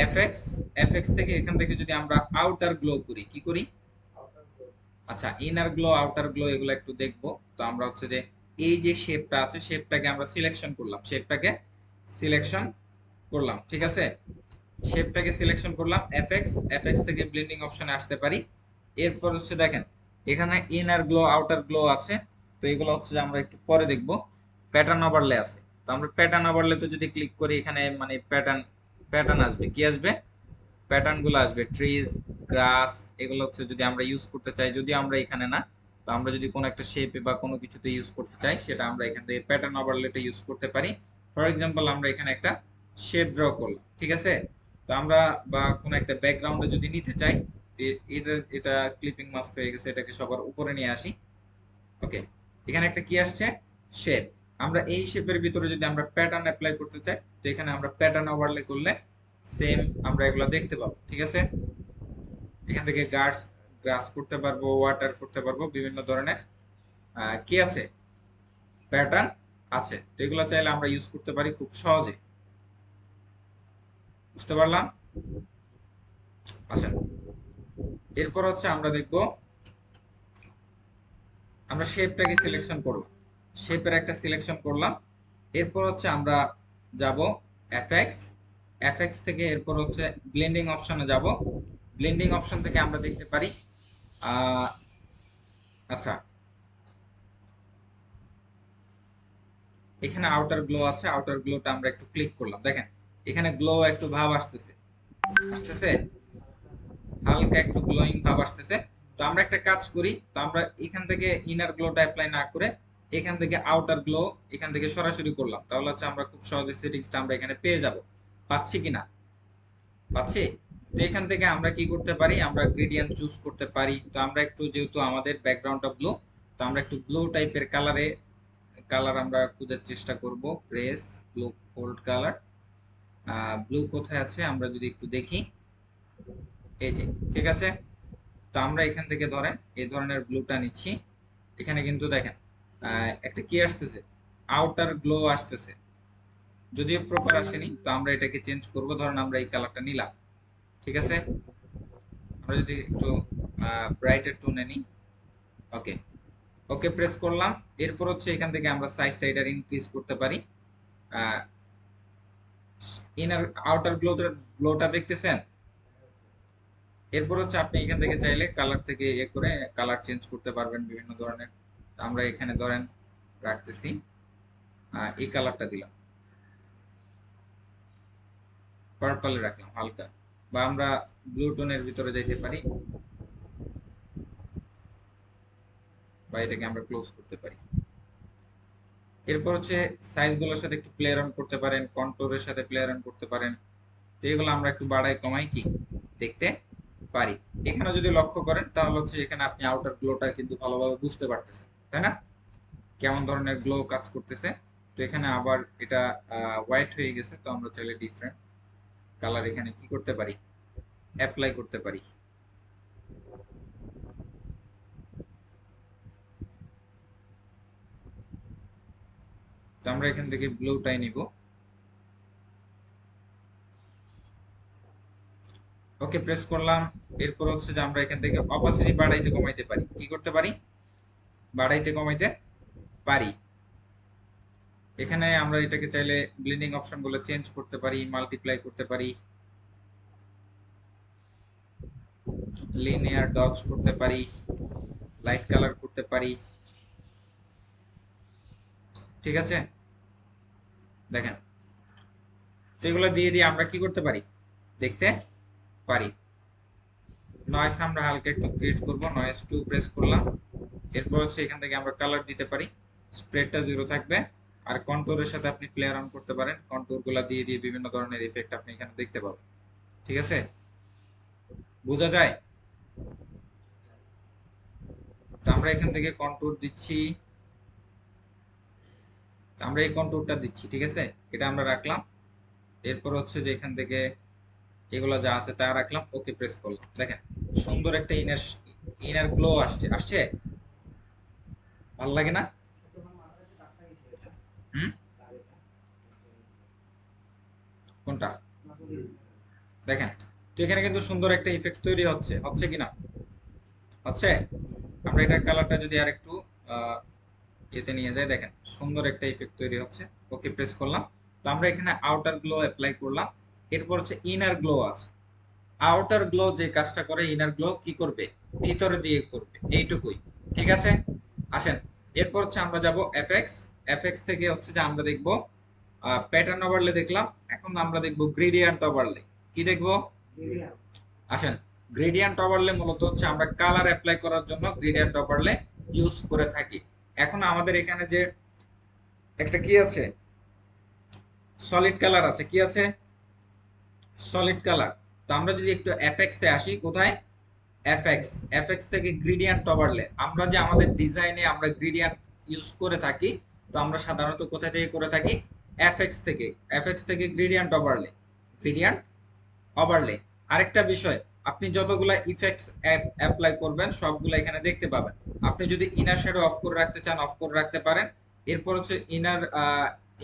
এফএক্স, এফএক্স থেকে এখান থেকে যদি আমরা আউটার গ্লো করি, কি করি, আচ্ছা ইনার গ্লো আউটার গ্লো এগুলো একটু দেখবো। তো আমরা হচ্ছে যে এই যে শেপটা আছে, শেপটাকে আমরা সিলেকশন করলাম, শেপটাকে সিলেকশন করলাম, ঠিক আছে, শেপটাকে সিলেকশন করলাম, এফএক্স, এফএক্স থেকে ব্লেন্ডিং অপশনে আসতে পারি। এরপর হচ্ছে দেখেন এখানে ইনার গ্লো আউটার গ্লো আছে, তো এগুলো হচ্ছে যে আমরা একটু পরে দেখবো। প্যাটার্ন ওভারলে আছে, তো আমরা প্যাটার্ন ওভারলেতে যদি ক্লিক করি এখানে মানে প্যাটার্ন, প্যাটার্ন আসবে, কি আসবে, প্যাটার্ন গুলো আসবে, ট্রিজ, গ্রাস, এগুলো হচ্ছে যদি আমরা ইউজ করতে চাই, যদি আমরা এখানে না, তো আমরা যদি কোনো একটা শেপে বা কোনো কিছুতে ইউজ করতে চাই, সেটা আমরা এখান থেকে প্যাটার্ন ওভারলেতে ইউজ করতে পারি। ফর এক্সাম্পল আমরা এখানে একটা শেপ ড্র করলাম, ঠিক আছে, তো আমরা বা কোনো একটা ব্যাকগ্রাউন্ডে যদি নিতে চাই, এটা এটা ক্লিপিং মাস্ক হয়ে গেছে, এটাকে সবার উপরে নিয়ে আসি। ওকে, এখানে একটা কি আসছে, শেপ, আমরা এই শেপের ভিতরে যদি আমরা প্যাটার্ন অ্যাপ্লাই করতে চাই, তো এখানে আমরা প্যাটার্ন ওভারলে করলে সেম আমরা এগুলো দেখতে পাবো, ঠিক আছে। এখান থেকে গার্ডস, গ্রাস করতে পারবো, ওয়াটার করতে পারবো, বিভিন্ন ধরনের কি আছে, প্যাটার্ন আছে, তো এগুলো চাইলে আমরা ইউজ করতে পারি খুব সহজে, বুঝতে পারলাম। আচ্ছা, এরপর হচ্ছে আমরা দেখব, আমরা শেপটাকে সিলেকশন করব, শেপের একটা সিলেকশন করলাম। এরপর হচ্ছে আমরা যাব এফএক্স, এফএক্স থেকে এরপর হচ্ছে ব্লেন্ডিং অপশনে যাব, ব্লেন্ডিং অপশন থেকে আমরা দেখতে পারি আহ, আচ্ছা, এখানে আউটার গ্লো আছে, আউটার গ্লোটা আমরা একটু ক্লিক করলাম, দেখেন এখানে গ্লো একটু ভাব আসতেছে, আসতেছে, হালকা একটু গ্লোয়িং ভাব আসতেছে। তো তো আমরা একটা কাজ করি, তো আমরা এখান থেকে ইনার গ্লোটা অ্যাপ্লাই না করে এখান থেকে আউটার গ্লো এখান থেকে সরাসরি করলাম, তাহলে হচ্ছে আমরা খুব সহজে সেটিংসটা আমরা এখানে পেয়ে যাব। পাচ্ছি কিনা? পাচ্ছি। তো এখান থেকে আমরা কি করতে পারি, আমরা গ্রেডিয়েন্ট চুজ করতে পারি। তো আমরা একটু, যেহেতু আমাদের ব্যাকগ্রাউন্ডটা ব্লু, তো আমরা একটু ব্লু টাইপের কালার আমরা খোঁজার চেষ্টা করব। Press blue cold colour, blue কোথায় আছে আমরা যদি একটু দেখি, এই যে, ঠিক আছে। তো আমরা এখান থেকে ধরেন এই ধরনের ব্লুটা নিচ্ছি। এখানে কিন্তু দেখেন একটা কি আসতেছে, আউটার গ্লো আসতেছে, যদিও প্রপার আসেনি। তো আমরা এটাকে চেঞ্জ করব, ধরেন আমরা এই কালারটা নিলাম, ঠিক আছে। আমরা যদি একটু ব্রাইটার টোনে নিই, ওকে, ওকে প্রেস করলাম। এরপর হচ্ছে এখান থেকে আমরা সাইজটা এটার ইনক্রিজ করতে পারি। ইনার আউটার গ্লোটা দেখতেছেন। এরপর হচ্ছে আপনি এখান থেকে চাইলে কালার থেকে ইয়ে করে কালার চেঞ্জ করতে পারবেন বিভিন্ন ধরনের। আমরা এখানে ধরেন রাখতেছি, এই কালারটা দিলাম, পার্পলে রাখলাম হালকা, বা আমরা ব্লু টোনের ভিতরে যেতে পারি, বা এটাকে আমরা ক্লোজ করতে পারি। এরপর হচ্ছে সাইজগুলোর সাথে একটু প্লে অ্যারাউন্ড করতে পারেন, কন্ট্রোলের সাথে প্লে অ্যারাউন্ড করতে পারেন। তো এগুলো আমরা একটু বাড়াই কমাই কি দেখতে পারি। এখানে যদি লক্ষ্য করেন তাহলে হচ্ছে এখানে আপনি আউটার গ্লোটা কিন্তু ভালোভাবে বুঝতে পারতেছেন, তাই না? কেমন ধরনের গ্লো কাজ করতেছে। তো এখানে আবার এটা হোয়াইট হয়ে গেছে, তো আমরা চাইলে ডিফারেন্ট কালার এখানে কি করতে পারি, অ্যাপ্লাই করতে পারি। তো আমরা এখান থেকে ব্লুটাই নিব, ওকে প্রেস করলাম। এরপর হচ্ছে যে আমরা এখান থেকে অপাসিটি বাড়াইতে কমাইতে পারি, কি করতে পারি, বাড়াইতে কমাইতে পারি। এখানে আমরা এটাকে চাইলে ব্লেন্ডিং অপশন গুলো চেঞ্জ করতে পারি, মাল্টিপ্লাই করতে পারি, লিনিয়ার ডজ করতে পারি, লাইট কালার করতে পারি, ঠিক আছে। দেখেন, তো এগুলো দিয়ে দিয়ে আমরা কি করতে পারি, দেখতে পারি। নয়েস আমরা হালকা একটু ক্রিয়েট করব, নয়েস 2 প্রেস করলাম। এরপর হচ্ছে এখান থেকে আমরা কালার দিতে পারি, স্প্রেডটা 0 থাকবে। আর কন্ট্রোরের সাথে আপনি প্লে অ্যারাউন্ড করতে পারেন, কন্ট্রোর গুলা দিয়ে দিয়ে বিভিন্ন ধরনের ইফেক্ট আপনি এখানে দেখতে পাবেন, ঠিক আছে। বোঝা যায়? তো আমরা এখান থেকে কন্ট্রোর দিচ্ছি, আমরা এই কন্ট্রোরটা দিচ্ছি, ঠিক আছে। এটা আমরা রাখলাম। এরপর হচ্ছে যে এখান থেকে এগুলো যা আছে তা রাখলাম, ওকে প্রেস করলাম। দেখেন সুন্দর একটা ইনার গ্লো আসছে, আসছে, ভালো লাগে না? হুম, কোনটা? দেখেন, তো এখানে কিন্তু সুন্দর একটা ইফেক্ট তৈরি হচ্ছে, হচ্ছে কিনা, হচ্ছে। আমরা এটার কালারটা যদি আর একটু এতে নিয়ে যাই, দেখেন সুন্দর একটা ইফেক্ট তৈরি হচ্ছে। ওকে প্রেস করলাম। তো আমরা এখানে আউটার গ্লো অ্যাপ্লাই করলাম। এরপর হচ্ছে ইনার গ্লো আছে। আউটার গ্লো যে কাজটা করে, ইনার গ্লো কি করবে, ভিতরে দিয়ে করবে, এইটুকুই, ঠিক আছে। আসেন, এরপর হচ্ছে আমরা যাব এফএক্স। এফএক্স থেকে হচ্ছে যে আমরা দেখব প্যাটার্ন ওভারলে দেখলাম, এখন আমরা দেখব গ্রেডিয়েন্ট ওভারলে। কি দেখব? আসেন, গ্রেডিয়েন্ট ওভারলে মূলত হচ্ছে আমরা কালার অ্যাপ্লাই করার জন্য গ্রেডিয়েন্ট ওভারলে ইউজ করে থাকি। এখন আমাদের এখানে যে একটা কি আছে, সলিড কালার আছে, কি আছে, সলিড কালার। তো আমরা যদি একটু এফএক্স এ আসি, কোথায়, এফএক্স, এফএক্স থেকে গ্রেডিয়েন্ট ওভারলে, আমরা যে আমাদের ডিজাইনে আমরা গ্রেডিয়েন্ট ইউজ করে থাকি, তো আমরা সাধারণত কোথা থেকে করে থাকি, এফএক্স থেকে। এফএক্স থেকে গ্রেডিয়েন্ট ওভারলে, গ্রেডিয়েন্ট ওভারলে। আরেকটা বিষয়, আপনি যতগুলা ইফেক্টস অ্যাপ্লাই করবেন সবগুলো এখানে দেখতে পাবেন। আপনি যদি ইনার শ্যাডো অফ করে রাখতে চান অফ করে রাখতে পারেন। এরপর হচ্ছে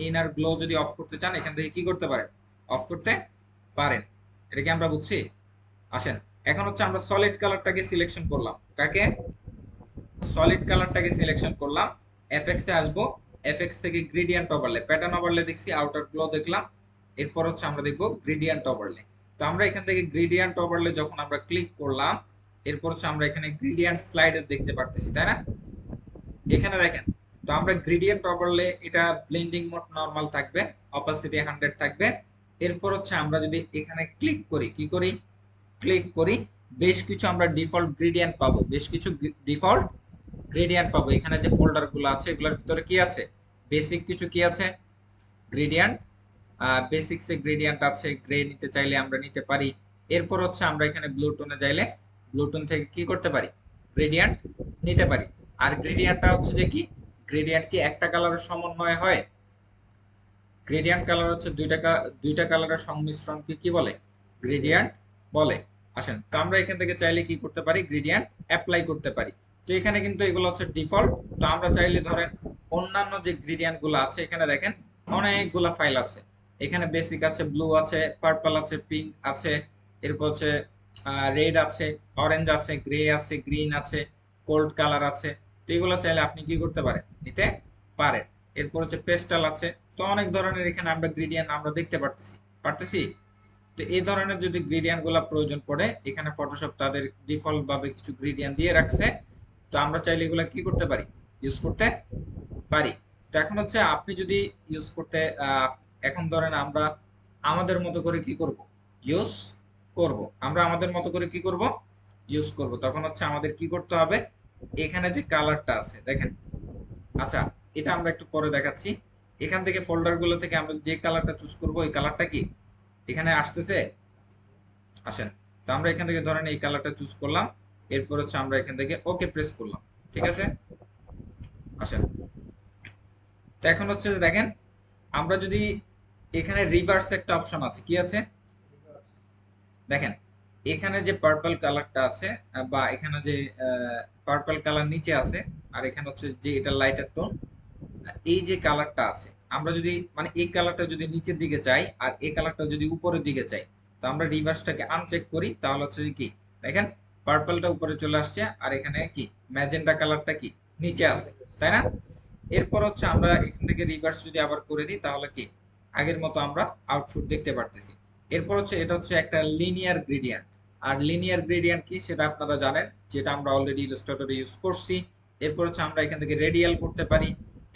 ইনার গ্লো যদি অফ করতে চান এখান থেকে কি করতে পারেন, অফ করতে পারেন। এটা কি আমরা বুঝছি? আসেন, এখন হচ্ছে আমরা সলিড কালারটাকে সিলেকশন করলাম, কাকে, সলিড কালারটাকে সিলেকশন করলাম। এফএক্স এ আসবো, এফএক্স থেকে গ্রেডিয়েন্ট ওভারলে, প্যাটার্ন ওভারলে দেখছি, আউটার গ্লো দেখলাম। এরপর হচ্ছে আমরা দেখবো গ্রেডিয়েন্ট ওভারলে। তো আমরা এখান থেকে গ্রেডিয়েন্ট ওভারলে যখন আমরা ক্লিক করলাম, এরপর হচ্ছে আমরা এখানে গ্রেডিয়েন্ট স্লাইডার দেখতে পারতেছি, তাই না? এখানে দেখেন, তো আমরা গ্রেডিয়েন্ট ওভারলে, এটা ব্লেন্ডিং মোড নরমাল থাকবে, অপাসিটি 100 থাকবে। এরপর হচ্ছে আমরা যদি এখানে ক্লিক করি, কি করি, ক্লিক করি, বেশ কিছু আমরা ডিফল্ট গ্রেডিয়েন্ট পাবো, বেশ কিছু ডিফল্ট গ্রেডিয়েন্ট পাবো। এখানে যে ফোল্ডার গুলো আছে এগুলোর ভিতরে কি আছে, বেসিক কিছু কি আছে, গ্রেডিয়েন্ট, বেসিক্সে গ্রেডিয়েন্ট আছে, গ্রে নিতে চাইলে আমরা নিতে পারি। এরপর হচ্ছে আমরা এখানে ব্লু টোনে চাইলে ব্লু টোন থেকে কি করতে পারি, গ্রেডিয়েন্ট নিতে পারি। আর গ্রেডিয়েন্টটা হচ্ছে যে কি, গ্রেডিয়েন্ট কি একটা কালারের সমন্বয় হয়? গ্রেডিয়েন্ট কালার হচ্ছে দুইটা কালারের সংমিশ্রণকে কি বলে, গ্রেডিয়েন্ট বলে। আসেন, তো আমরা এখান থেকে চাইলে কি করতে পারি, গ্রেডিয়েন্ট অ্যাপ্লাই করতে পারি। তো এখানে কিন্তু এগুলো হচ্ছে ডিফল্ট। তো আমরা চাইলে ধরেন অন্যান্য যে গ্রেডিয়েন্ট গুলো আছে, এখানে দেখেন অনেকগুলা ফাইল আছে। এখানে বেসিক আছে, ব্লু আছে, পার্পল আছে, পিঙ্ক আছে, এরপর হচ্ছে রেড আছে, অরেঞ্জ আছে, গ্রে আছে, গ্রিন আছে, কোল্ড কালার আছে। তো এগুলো চাইলে আপনি কি করতে পারেন, নিতে পারেন। এরপর হচ্ছে পেস্টাল আছে। তো অনেক ধরনের এখানে আমরা গ্রেডিয়েন্ট আমরা দেখতে পারতেছি। তো এই ধরনের যদি গ্রেডিয়েন্ট গুলা প্রয়োজন পড়ে, এখানে ফটোশপ তাদের ডিফল্ট ভাবে কিছু গ্রেডিয়েন্ট দিয়ে রাখছে। তো আমরা চাইলে এগুলা কি করতে পারি, ইউজ করতে পারি। তো এখন হচ্ছে আপনি যদি ইউজ করতে এখন ধরেন আমরা আমাদের মতো করে কি করব, ইউজ করব। আমরা আমাদের মতো করে কি করব, ইউজ করব। তখন হচ্ছে আমাদের কি করতে হবে, এখানে যে কালারটা আছে দেখেন, আচ্ছা এটা আমরা একটু পরে দেখাচ্ছি। এখান থেকে ফোল্ডার গুলো থেকে আমরা যে কালারটা চুজ করব, ওই কালারটা কি এখানে আসতেছে, আসেন। তো আমরা এখান থেকে ধরেন এই কালারটা চুজ করলাম। এরপর হচ্ছে আমরা এখান থেকে ওকে প্রেস করলাম, ঠিক আছে। আসেন, তো এখন হচ্ছে যে দেখেন, আমরা যদি এখানে রিভার্স একটা অপশন আছে, কি আছে দেখেন, এখানে যে পার্পল কালারটা আছে, বা এখানে যে পার্পল কালার নিচে আছে, আর এখানে হচ্ছে যে এটা লাইটার টোন, এই যে কালারটা আছে, আমরা যদি মানে এই কালারটা যদি নিচের দিকে চাই আর এই কালারটা যদি উপরের দিকে চাই, তো আমরা রিভার্সটাকে আনচেক করি, তাহলে হচ্ছে কি দেখেন, পার্পলটা উপরে চলে আসছে আর এখানে কি ম্যাজেন্টা কালারটা কি নিচে আছে, তাই না? এরপর হচ্ছে আমরা এখান থেকে রিভার্স যদি আবার করে দিই, তাহলে কি আগের মতো আমরা আউটপুট দেখতে পারতেছি। এরপর হচ্ছে এটা হচ্ছে একটা লিনিয়ার গ্রেডিয়েন্ট। আর লিনিয়ার গ্রেডিয়েন্ট কি সেটা আপনারা জানেন, যেটা আমরা অলরেডি ইলাস্ট্রেটরে ইউজ করছি। এরপর হচ্ছে আমরা এখান থেকে রেডিয়াল করতে পারি।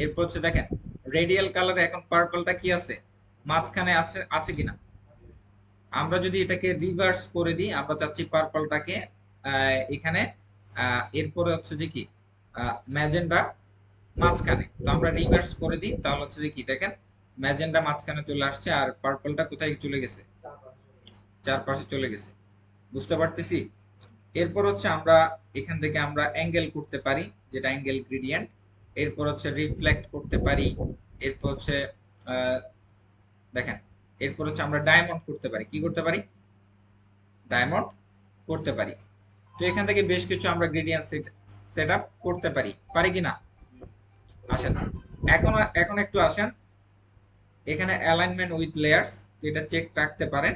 এরপর হচ্ছে দেখেন, রেডিয়াল কালারে এখন পার্পলটা কি আছে, মাঝখানে আছে, আছে কিনা। আমরা যদি এটাকে রিভার্স করে দিই, আমরা চাচ্ছি পার্পলটাকে এখানে, এরপরে হচ্ছে যে কি ম্যাজেন্ডা মাঝখানে। তো আমরা রিভার্স করে দিই, তাহলে হচ্ছে যে কি দেখেন, ম্যাজেন্ডা মাঝখানে চলে আসছে আর পার্পলটা কোথায় চলে গেছে, চারপাশে চলে গেছে। বুঝতে পারতেছি। এরপর হচ্ছে আমরা এখান থেকে আমরা অ্যাঙ্গেল করতে পারি, যেটা অ্যাঙ্গেল গ্রেডিয়েন্ট। এরপর হচ্ছে রিফ্লেক্ট করতে পারি। এরপর হচ্ছে আহ, দেখেন, এরপর হচ্ছে আমরা ডায়মন্ড করতে পারি, কি করতে পারি, ডায়মন্ড করতে পারি। তো এখান থেকে বেশ কিছু আমরা গ্রেডিয়েন্ট সেট আপ করতে পারি, পারি কিনা। আসেন, এখন এখন একটু আসেন, এখানে অ্যালাইনমেন্ট উইথ লেয়ার্স, এটা চেক রাখতে পারেন।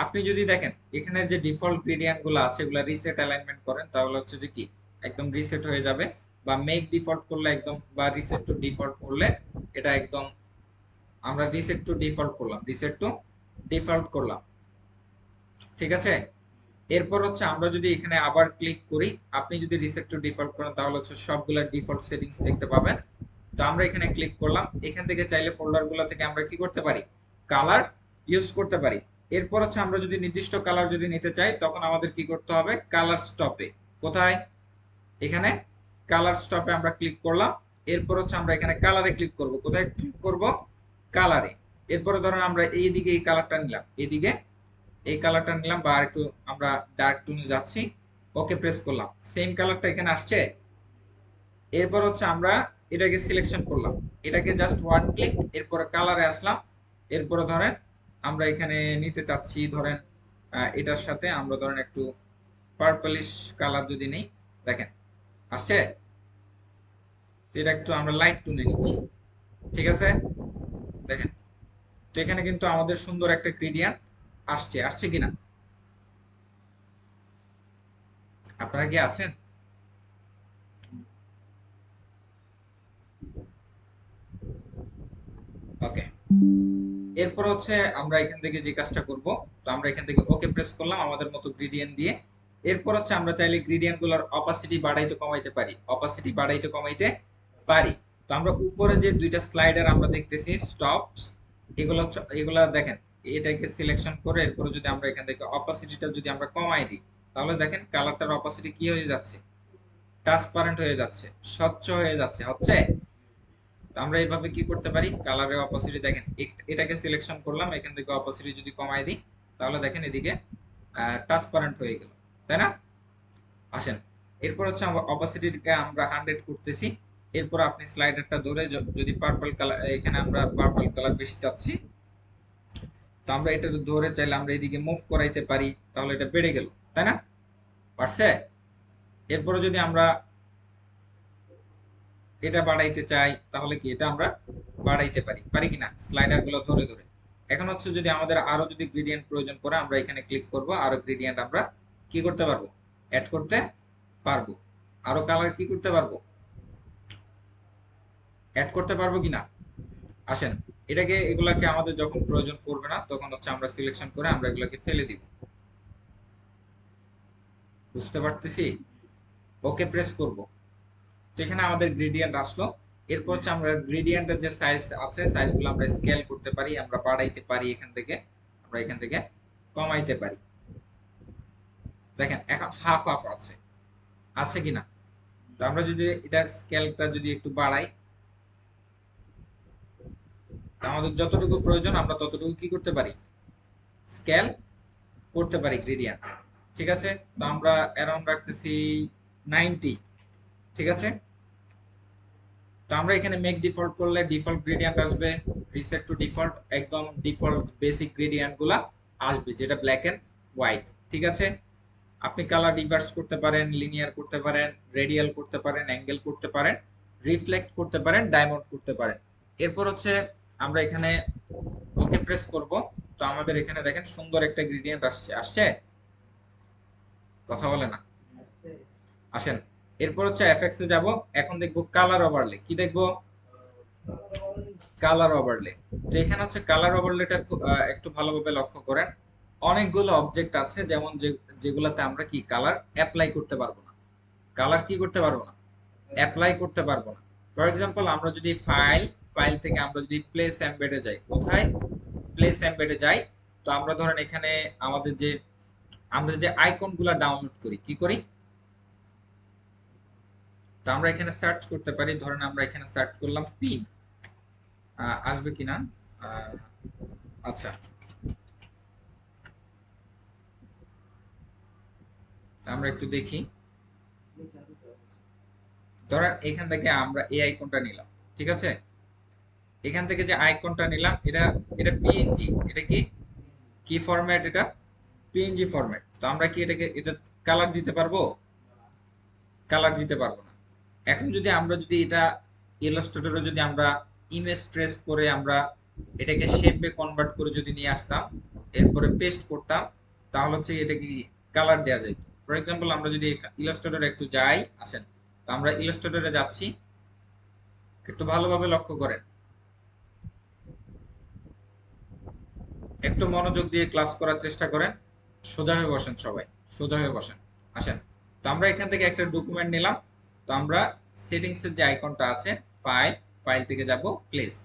আপনি যদি দেখেন এখানে যে ডিফল্ট গ্রেডিয়েন্ট গুলো আছে, এগুলো রিসেট অ্যালাইনমেন্ট করেন, তাহলে হচ্ছে যে কি একদম রিসেট হয়ে যাবে। বা মেক ডিফল্ট করলে একদম, বা রিসেট টু ডিফল্ট করলে এটা একদম, আমরা রিসেট টু ডিফল্ট করলাম, রিসেট টু ডিফল্ট করলাম, ঠিক আছে। এরপর হচ্ছে আমরা যদি এখানে আবার ক্লিক করি, আপনি যদি রিসেট টু ডিফল্ট করেন, তাহলে হচ্ছে সবগুলা ডিফল্ট সেটিংস দেখতে পাবেন। তো আমরা এখানে ক্লিক করলাম, এখান থেকে চাইলে ফোল্ডার গুলো থেকে আমরা কি করতে পারি, কালার ইউজ করতে পারি। এরপর হচ্ছে আমরা যদি নির্দিষ্ট কালার যদি নিতে চাই, তখন আমাদের কি করতে হবে, কালার স্টপে, কোথায়, এখানে কালার স্টপে আমরা ক্লিক করলাম। এরপর হচ্ছে আমরা এখানে কালারে ক্লিক করব, কোথায় ক্লিক করব, কালারে। এরপরে ধরেন আমরা এইদিকে এই কালারটা নিলাম, এদিকে এই কালারটা নিলাম, বা একটু আমরা ডার্ক টোনে যাচ্ছি, ওকে প্রেস করলাম, সেম কালারটা এখানে আসছে। এরপর হচ্ছে আমরা এটাকে সিলেকশন করলাম, এটাকে জাস্ট ওয়ান ক্লিক, এরপরে কালারে আসলাম। এরপরে ধরেন আমরা এখানে নিতে চাচ্ছি, ধরেন এটার সাথে আমরা ধরেন একটু পার্পলিশ কালার যদি নেই, দেখেন আসছে। এটা একটু আমরা লাইট টোনে নিচ্ছি, ঠিক আছে। দেখেন, তো এখানে কিন্তু আমাদের সুন্দর একটা গ্রেডিয়েন্ট আসছে, আসছে কিনা, আপনারা কি আছেন? ওকে। এরপর হচ্ছে আমরা এখান থেকে যে কাজটা করব, তো আমরা এখান থেকে ওকে প্রেস করলাম আমাদের মতো গ্রেডিয়েন্ট দিয়ে। এরপর হচ্ছে আমরা চাইলে গ্রেডিয়েন্ট গুলোর অপাসিটি বাড়াইতে কমাইতে পারি, অপাসিটি বাড়াইতে কমাইতে পারি। তো আমরা উপরে যে দুইটা স্লাইডার আমরা দেখতেছি স্টপস, এগুলা দেখেন, এটাকে সিলেকশন করে এরপর যদি আমরা এখান থেকে অপাসিটিটা যদি আমরা কমাই দিই, তাহলে দেখেন কালারটার অপাসিটি কি হয়ে যাচ্ছে, ট্রান্সপারেন্ট হয়ে যাচ্ছে, স্বচ্ছ হয়ে যাচ্ছে, হচ্ছে। তো আমরা এইভাবে কি করতে পারি, কালারের অপাসিটি দেখেন এটাকে সিলেকশন করলাম, এখান থেকে অপাসিটি যদি কমায় দিই তাহলে দেখেন এদিকে ট্রান্সপারেন্ট হয়ে গেল, তাই না? আসেন, এরপর হচ্ছে অপাসিটিকে আমরা 100 করতেছি। এরপর আপনি স্লাইডারটা ধরে যদি পার্পল কালার, এখানে আমরা পার্পল কালার বেশি চাচ্ছি, তো আমরা এটা ধরে চাইলে আমরা এদিকে মুভ করাইতে পারি, তাহলে এটা বেড়ে গেল, তাই না? পারছে? এরপরে যদি আমরা এটা বাড়াইতে চাই তাহলে কি এটা আমরা বাড়াইতে পারি, পারি কিনা স্লাইডার গুলো ধরে ধরে। এখন হচ্ছে যদি আমাদের আরো যদি গ্রেডিয়েন্ট প্রয়োজন পড়ে আমরা এখানে ক্লিক করব, আরো গ্রেডিয়েন্ট আমরা কি করতে পারবো, অ্যাড করতে পারবো। আরো কালার কি করতে পারবো, অ্যাড করতে পারবো কিনা। আসেন, এটাকে এগুলাকে আমাদের যখন প্রয়োজন পড়বে না তখন হচ্ছে আমরা সিলেকশন করে আমরা এগুলাকে ফেলে দিব। বুঝতে পারতেছি? ওকে প্রেস করব। তো এখানে আমাদের গ্রেডিয়েন্ট আসলো। এরপর হচ্ছে আমরা গ্রেডিয়েন্টের যে সাইজ আছে সাইজগুলো আমরা স্কেল করতে পারি, আমরা বাড়াইতে পারি, এখান থেকে আমরা এখান থেকে কমাইতে পারি। দেখেন এখন হাফ হাফ আছে, আছে কিনা। তো আমরা যদি এটার স্কেলটা যদি একটু বাড়াই, আমাদের যতটুকু প্রয়োজন আমরা ততটুকু কি করতে পারি, স্কেল করতে পারি গ্রেডিয়েন্ট। ঠিক আছে, তো আমরা অ্যারাউন্ড রাখতেছি 90। ঠিক আছে, তো আমরা এখানে মেক ডিফল্ট করলে ডিফল্ট গ্রেডিয়েন্ট আসবে, রিসেট টু ডিফল্ট একদম ডিফল্ট বেসিক গ্রেডিয়েন্ট গুলা আসবে, যেটা ব্ল্যাক এন্ড হোয়াইট। ঠিক আছে, আপনি কালার রিভার্স করতে পারেন, লিনিয়ার করতে পারেন, রেডিয়াল করতে পারেন, অ্যাঙ্গেল করতে পারেন, রিফ্লেক্ট করতে পারেন, ডায়মন্ড করতে পারেন। এরপর হচ্ছে আমরা এখানে ওকে প্রেস করব। তো আমাদের এখানে দেখেন সুন্দর একটা গ্রেডিয়েন্ট আসছে, আসছে, কথা বলে না। আসেন, এরপর হচ্ছে এফএক্স এ যাব। এখন দেখবো কালার ওভারলে, কি দেখবো, কালার ওভারলে। তো এখানে হচ্ছে কালার ওভারলেটা একটু ভালোভাবে লক্ষ্য করেন। অনেকগুলো অবজেক্ট আছে যেমন যেগুলাতে আমরা কি কালার অ্যাপ্লাই করতে পারবো না, কালার কি করতে পারবো না, অ্যাপ্লাই করতে পারবো না। ফর এক্সাম্পল আমরা যদি ফাইল থেকে আমরা যদি প্লেস এমবেডে যাই, কোথায়, প্লেস এমবেডে যাই, তো আমরা ধরেন এখানে আমাদের যে আমরা যে আইকন গুলা ডাউনলোড করি, কি করি, তো আমরা এখানে সার্চ করতে পারি। ধরেন আমরা এখানে সার্চ করলাম পিন, আসবে কিনা। আহ, আচ্ছা, আমরা একটু দেখি। ধরেন এখান থেকে আমরা এই আইকনটা নিলাম, ঠিক আছে, এখান থেকে যে আইকনটা নিলাম এটা এটা পিএনজি, এটা কি কি ফরম্যাট, এটা পিএনজি ফরম্যাট। তো আমরা কি এটাকে এটা কালার দিতে পারবো, কালার দিতে পারবো না। এখন যদি আমরা যদি এটা ইলাস্ট্রেটরে যদি আমরা ইমেজ ট্রেস করে আমরা এটাকে শেপে কনভার্ট করে যদি নিয়ে আসতাম, এরপরে পেস্ট করতাম, তাহলে হচ্ছে এটা কি কালার দেওয়া যায়। ফর এক্সাম্পল আমরা যদি ইলাস্ট্রেটরে একটু যাই, আসেন, তো আমরা ইলাস্ট্রেটরে যাচ্ছি, একটু ভালোভাবে লক্ষ্য করেন, একটু মনোযোগ দিয়ে ক্লাস করার চেষ্টা করেন, সোজা হয়ে বসেন সবাই, সোজা হয়ে বসেন। আসেন, তো আমরা এখান থেকে একটা ডকুমেন্ট নিলাম। তো আমরা সেটিংস এর যে আইকনটা আছে, ফাইল, ফাইল থেকে যাব প্লেস,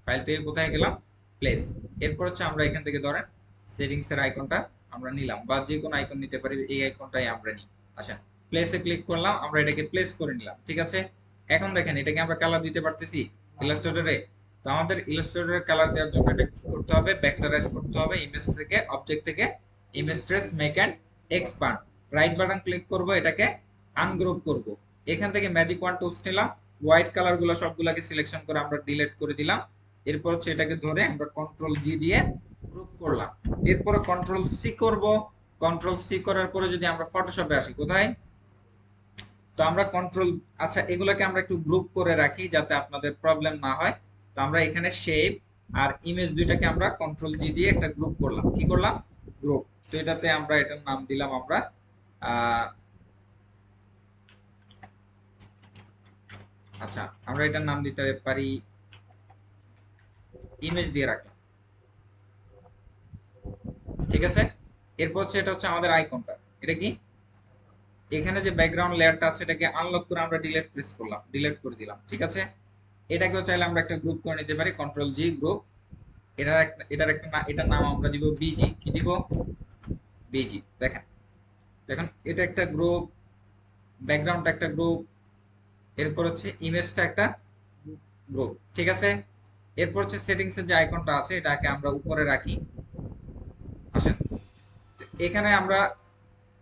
ফাইল থেকে কোথায় গেলাম, প্লেস। এরপর হচ্ছে আমরা এখান থেকে ধরেন সেটিংস এর আইকনটা আমরা নিলাম, বা যে কোনো আইকন নিতে পারি, এই আইকনটাই আমরা নিই। আসেন, প্লেসে ক্লিক করলাম, আমরা এটাকে প্লেস করে নিলাম। ঠিক আছে, এখন দেখেন এটাকে আমরা কালার দিতে পারতেছি ইলাস্ট্রেটরে। তো আমাদের ইলাস্ট্রেটরে কালার দেওয়ার জন্য এটা কি করতে হবে, ভেক্টরাইজ করতে হবে, ইমেজ থেকে, অবজেক্ট থেকে image trace, make and expand. Right button click করব, এটাকে আনগ্রুপ করব। এখান থেকে ম্যাজিক ওয়ান টুলস নিলাম, হোয়াইট কালার গুলো সবগুলোকে সিলেকশন করে আমরা ডিলিট করে দিলাম। এরপর হচ্ছে এটাকে ধরে আমরা কন্ট্রোল জি দিয়ে গ্রুপ করলাম। এরপরে কন্ট্রোল সি করব। কন্ট্রোল সি করার পরে যদি আমরা ফটোশপে আসি, কোথায়, তো আমরা কন্ট্রোল, আচ্ছা এগুলোকে আমরা একটু গ্রুপ করে রাখি যাতে আপনাদের প্রবলেম না হয়। তো আমরা এখানে শেপ আর ইমেজ দুইটাকে আমরা কন্ট্রোল জি দিয়ে একটা গ্রুপ করলাম, কি করলাম, গ্রুপ। তো এটাতে আমরা এটার নাম দিলাম আমরা আহ আচ্ছা, আমরা এটার নাম দিতে পারি, ইমেজ দিয়ে রাখলাম। ঠিক আছে, এরপর হচ্ছে এটা হচ্ছে আমাদের আইকনটা, এটা কি, এখানে যে ব্যাকগ্রাউন্ড লেয়ারটা আছে এটাকে আনলক করে আমরা ডিলিট প্রেস করলাম, ডিলিট করে দিলাম। ঠিক আছে, এটাকেও চাইলে আমরা একটা গ্রুপ করে নিতে পারি, কন্ট্রোল জি গ্রুপ। এটার একটা এটার নাম আমরা দিব বিজি, কি দিব, বিজি। দেখেন দেখুন এটা একটা গ্রুপ, ব্যাকগ্রাউন্ডটা একটা গ্রুপ, এরপর হচ্ছে ইমেজটা একটা গ্রুপ, ঠিক আছে। এরপর হচ্ছে সেটিংস এর যে আইকনটা আছে এটাকে আমরা উপরে রাখি। আসেন, এখানে আমরা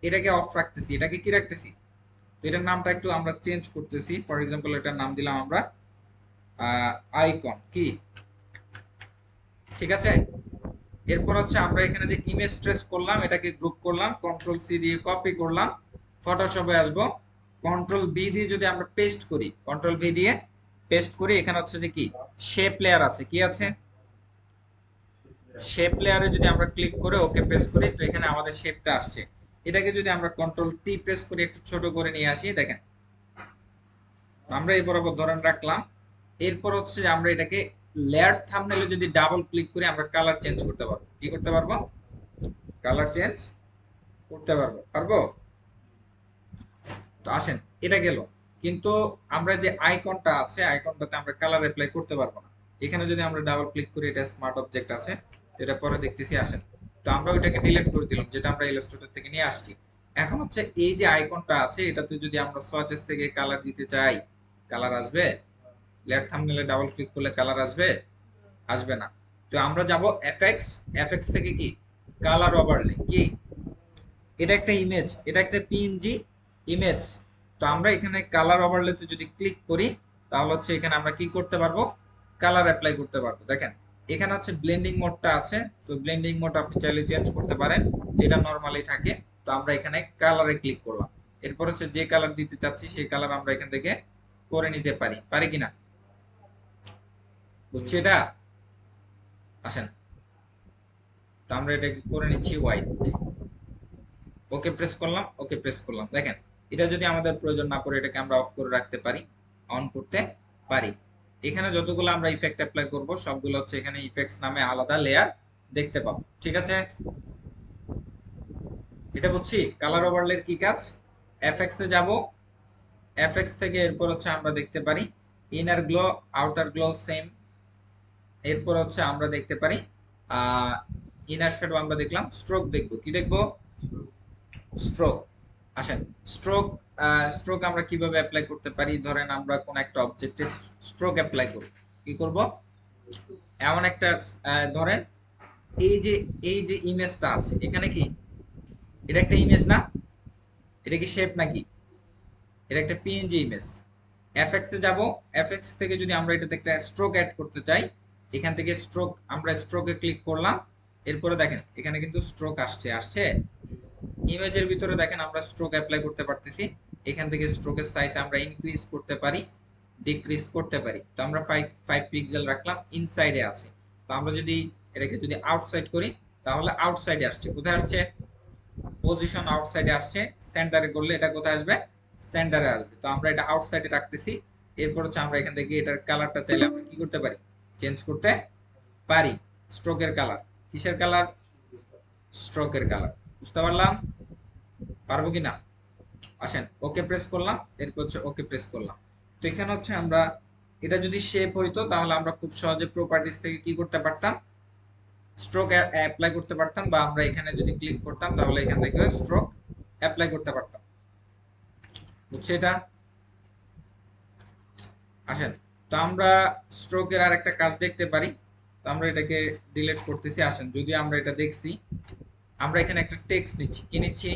এটাকে অফ রাখতেছি, এটাকে কি রাখতেছি, এটার নামটা একটু আমরা চেঞ্জ করতেছি। ফর এক্সাম্পল এটার নাম দিলাম আমরা আইকন কি, ঠিক আছে। এরপর হচ্ছে আমরা এখানে যে ইমেজ ট্রেস করলাম এটাকে গ্রুপ করলাম, কন্ট্রোল সি দিয়ে কপি করলাম, ফটোশপে আসবো, কন্ট্রোল বি দিয়ে যদি আমরা পেস্ট করি, কন্ট্রোল বি দিয়ে পেস্ট করি, এখানে হচ্ছে যে কি শেপ লেয়ার আছে, কি আছে, শেপ লেয়ারে যদি আমরা ক্লিক করে ওকে প্রেস করি তো এখানে আমাদের শেপটা আসছে। এটাকে যদি আমরা কন্ট্রোল টি প্রেস করে একটু ছোট করে নিয়ে আসি, দেখেন আমরা এই বরাবর ধরেন রাখলাম। এরপর হচ্ছে যে আমরা এটাকে লেয়ার থাম্বনেলে যদি ডাবল ক্লিক করে আমরা কালার চেঞ্জ করতে পারবো, কি করতে পারবো, কালার চেঞ্জ করতে পারবো, পারবো। তো আসেন, এটা গেল, কিন্তু আমরা যে আইকনটা আছে আইকনটাতে আমরা কালার অ্যাপ্লাই করতে পারবো না। এখানে যদি আমরা ডাবল ক্লিক করি, এটা স্মার্ট অবজেক্ট আছে, এটা পরে দেখতেছি। আসেন, তো আমরা ওইটাকে ডিলিট করে দিলাম যেটা আমরা ইলাস্ট্রেটর থেকে নিয়ে আসছি। এখন হচ্ছে এই যে আইকনটা আছে এটাতে যদি আমরা সোয়াচেস থেকে কালার দিতে চাই, কালার আসবে? লেফট থাম্বনেলে ডাবল ক্লিক করলে কালার আসবে? আসবে না। তো আমরা যাব এফএক্স, এফএক্স থেকে কি কালার ওভারলে, কি এটা একটা ইমেজ, এটা একটা পিএনজি ইমেজ। তো আমরা এখানে কালার ওভারলেতে যদি ক্লিক করি তাহলে হচ্ছে এখানে আমরা কি করতে পারবো, কালার অ্যাপ্লাই করতে পারবো। দেখেন এখানে হচ্ছে ব্লেন্ডিং মোডটা আছে, তো ব্লেন্ডিং মোড আপনি চাইলে চেঞ্জ করতে পারেন, যেটা নরমালি থাকে। তো আমরা এখানে কালারে ক্লিক করলাম, এরপর হচ্ছে যে কালার দিতে চাচ্ছি সেই কালার আমরা এখান থেকে করে নিতে পারি, পারি কিনা, বুঝছি এটা। আসেন, তো আমরা এটাকে করে নিচ্ছি হোয়াইট, ওকে প্রেস করলাম, ওকে প্রেস করলাম। দেখেন এটা যদি আমাদের প্রয়োজন না পড়ে এটাকে আমরা অফ করে রাখতে পারি, অন করতে পারি। এখানে যতগুলো আমরা ইফেক্ট অ্যাপ্লাই করব সবগুলো হচ্ছে এখানে ইফেক্টস নামে আলাদা লেয়ার দেখতে পাবো, ঠিক আছে। এটা বুঝছি কালার ওভারলের কি কাজ। এফএক্স এ যাব, এফএক্স থেকে এরপর হচ্ছে আমরা দেখতে পারি inner glow, outer glow same. এরপর হচ্ছে আমরা দেখতে পারি ইনার শ্যাডো, আমরা দেখলাম স্ট্রোক, দেখবো কি দেখবো, স্ট্রোক। আসেন, স্ট্রোক, স্ট্রোক আমরা কিভাবে অ্যাপ্লাই করতে পারি, ধরেন আমরা কোন একটা অবজেক্টে স্ট্রোক অ্যাপ্লাই করব, কি করব, এমন একটা ধরেন এই যে এই যে ইমেজটা আছে এখানে, কি এটা একটা ইমেজ না, এটা কি শেপ নাকি, এটা একটা পিএনজি ইমেজ। এফএক্স এ যাব, এফএক্স থেকে যদি আমরা এটাতে একটা স্ট্রোক অ্যাড করতে চাই, এখান থেকে স্ট্রোক, আমরা স্ট্রোকে ক্লিক করলাম, এরপরে দেখেন এখানে কিন্তু স্ট্রোক আসছে, আসছে ইমেজের ভিতরে। দেখেন আমরা স্ট্রোক অ্যাপ্লাই করতে পারতেছি, এখান থেকে স্ট্রোকের সাইজ আমরা ইনক্রিজ করতে পারি, ডিক্রিজ করতে পারি। তো আমরা 5 পিক্সেল রাখলাম, ইনসাইডে আছে। তো আমরা যদি এটাকে যদি আউটসাইড করি তাহলে আউটসাইডে আসছে, কোথায় আসছে, পজিশন আউটসাইডে আসছে। সেন্টারে করলে এটা কোথায় আসবে, সেন্টারে আসবে। তো আমরা এটা আউটসাইডে রাখতেছি। এরপর হচ্ছে আমরা এখান থেকে এটার কালারটা চাইলে আমরা কি করতে পারি, চেঞ্জ করতে পারি। স্ট্রোকের কালার, কিসের কালার, স্ট্রোকের কালার, বুঝতে পারলাম, পারবো কিনা। আসেন, ওকে প্রেস করলাম, এরপর হচ্ছে ওকে প্রেস করলাম। তো এখানে হচ্ছে আমরা এটা যদি শেপ হইতো তাহলে আমরা খুব সহজে প্রপার্টিজ থেকে কি করতে পারতাম, স্ট্রোক অ্যাপ্লাই করতে পারতাম, বা আমরা এখানে যদি ক্লিক করতাম তাহলে এখান থেকে স্ট্রোক অ্যাপ্লাই করতে পারতাম, বুঝছে এটা। আসেন, তো আমরা স্ট্রোকের আর একটা কাজ দেখতে পারি। তো আমরা এটাকে ডিলিট করতেছি। আসেন, যদি আমরা এটা দেখছি, আমরা এখানে একটা টেক্সট নিচ্ছি, কি নিচ্ছি,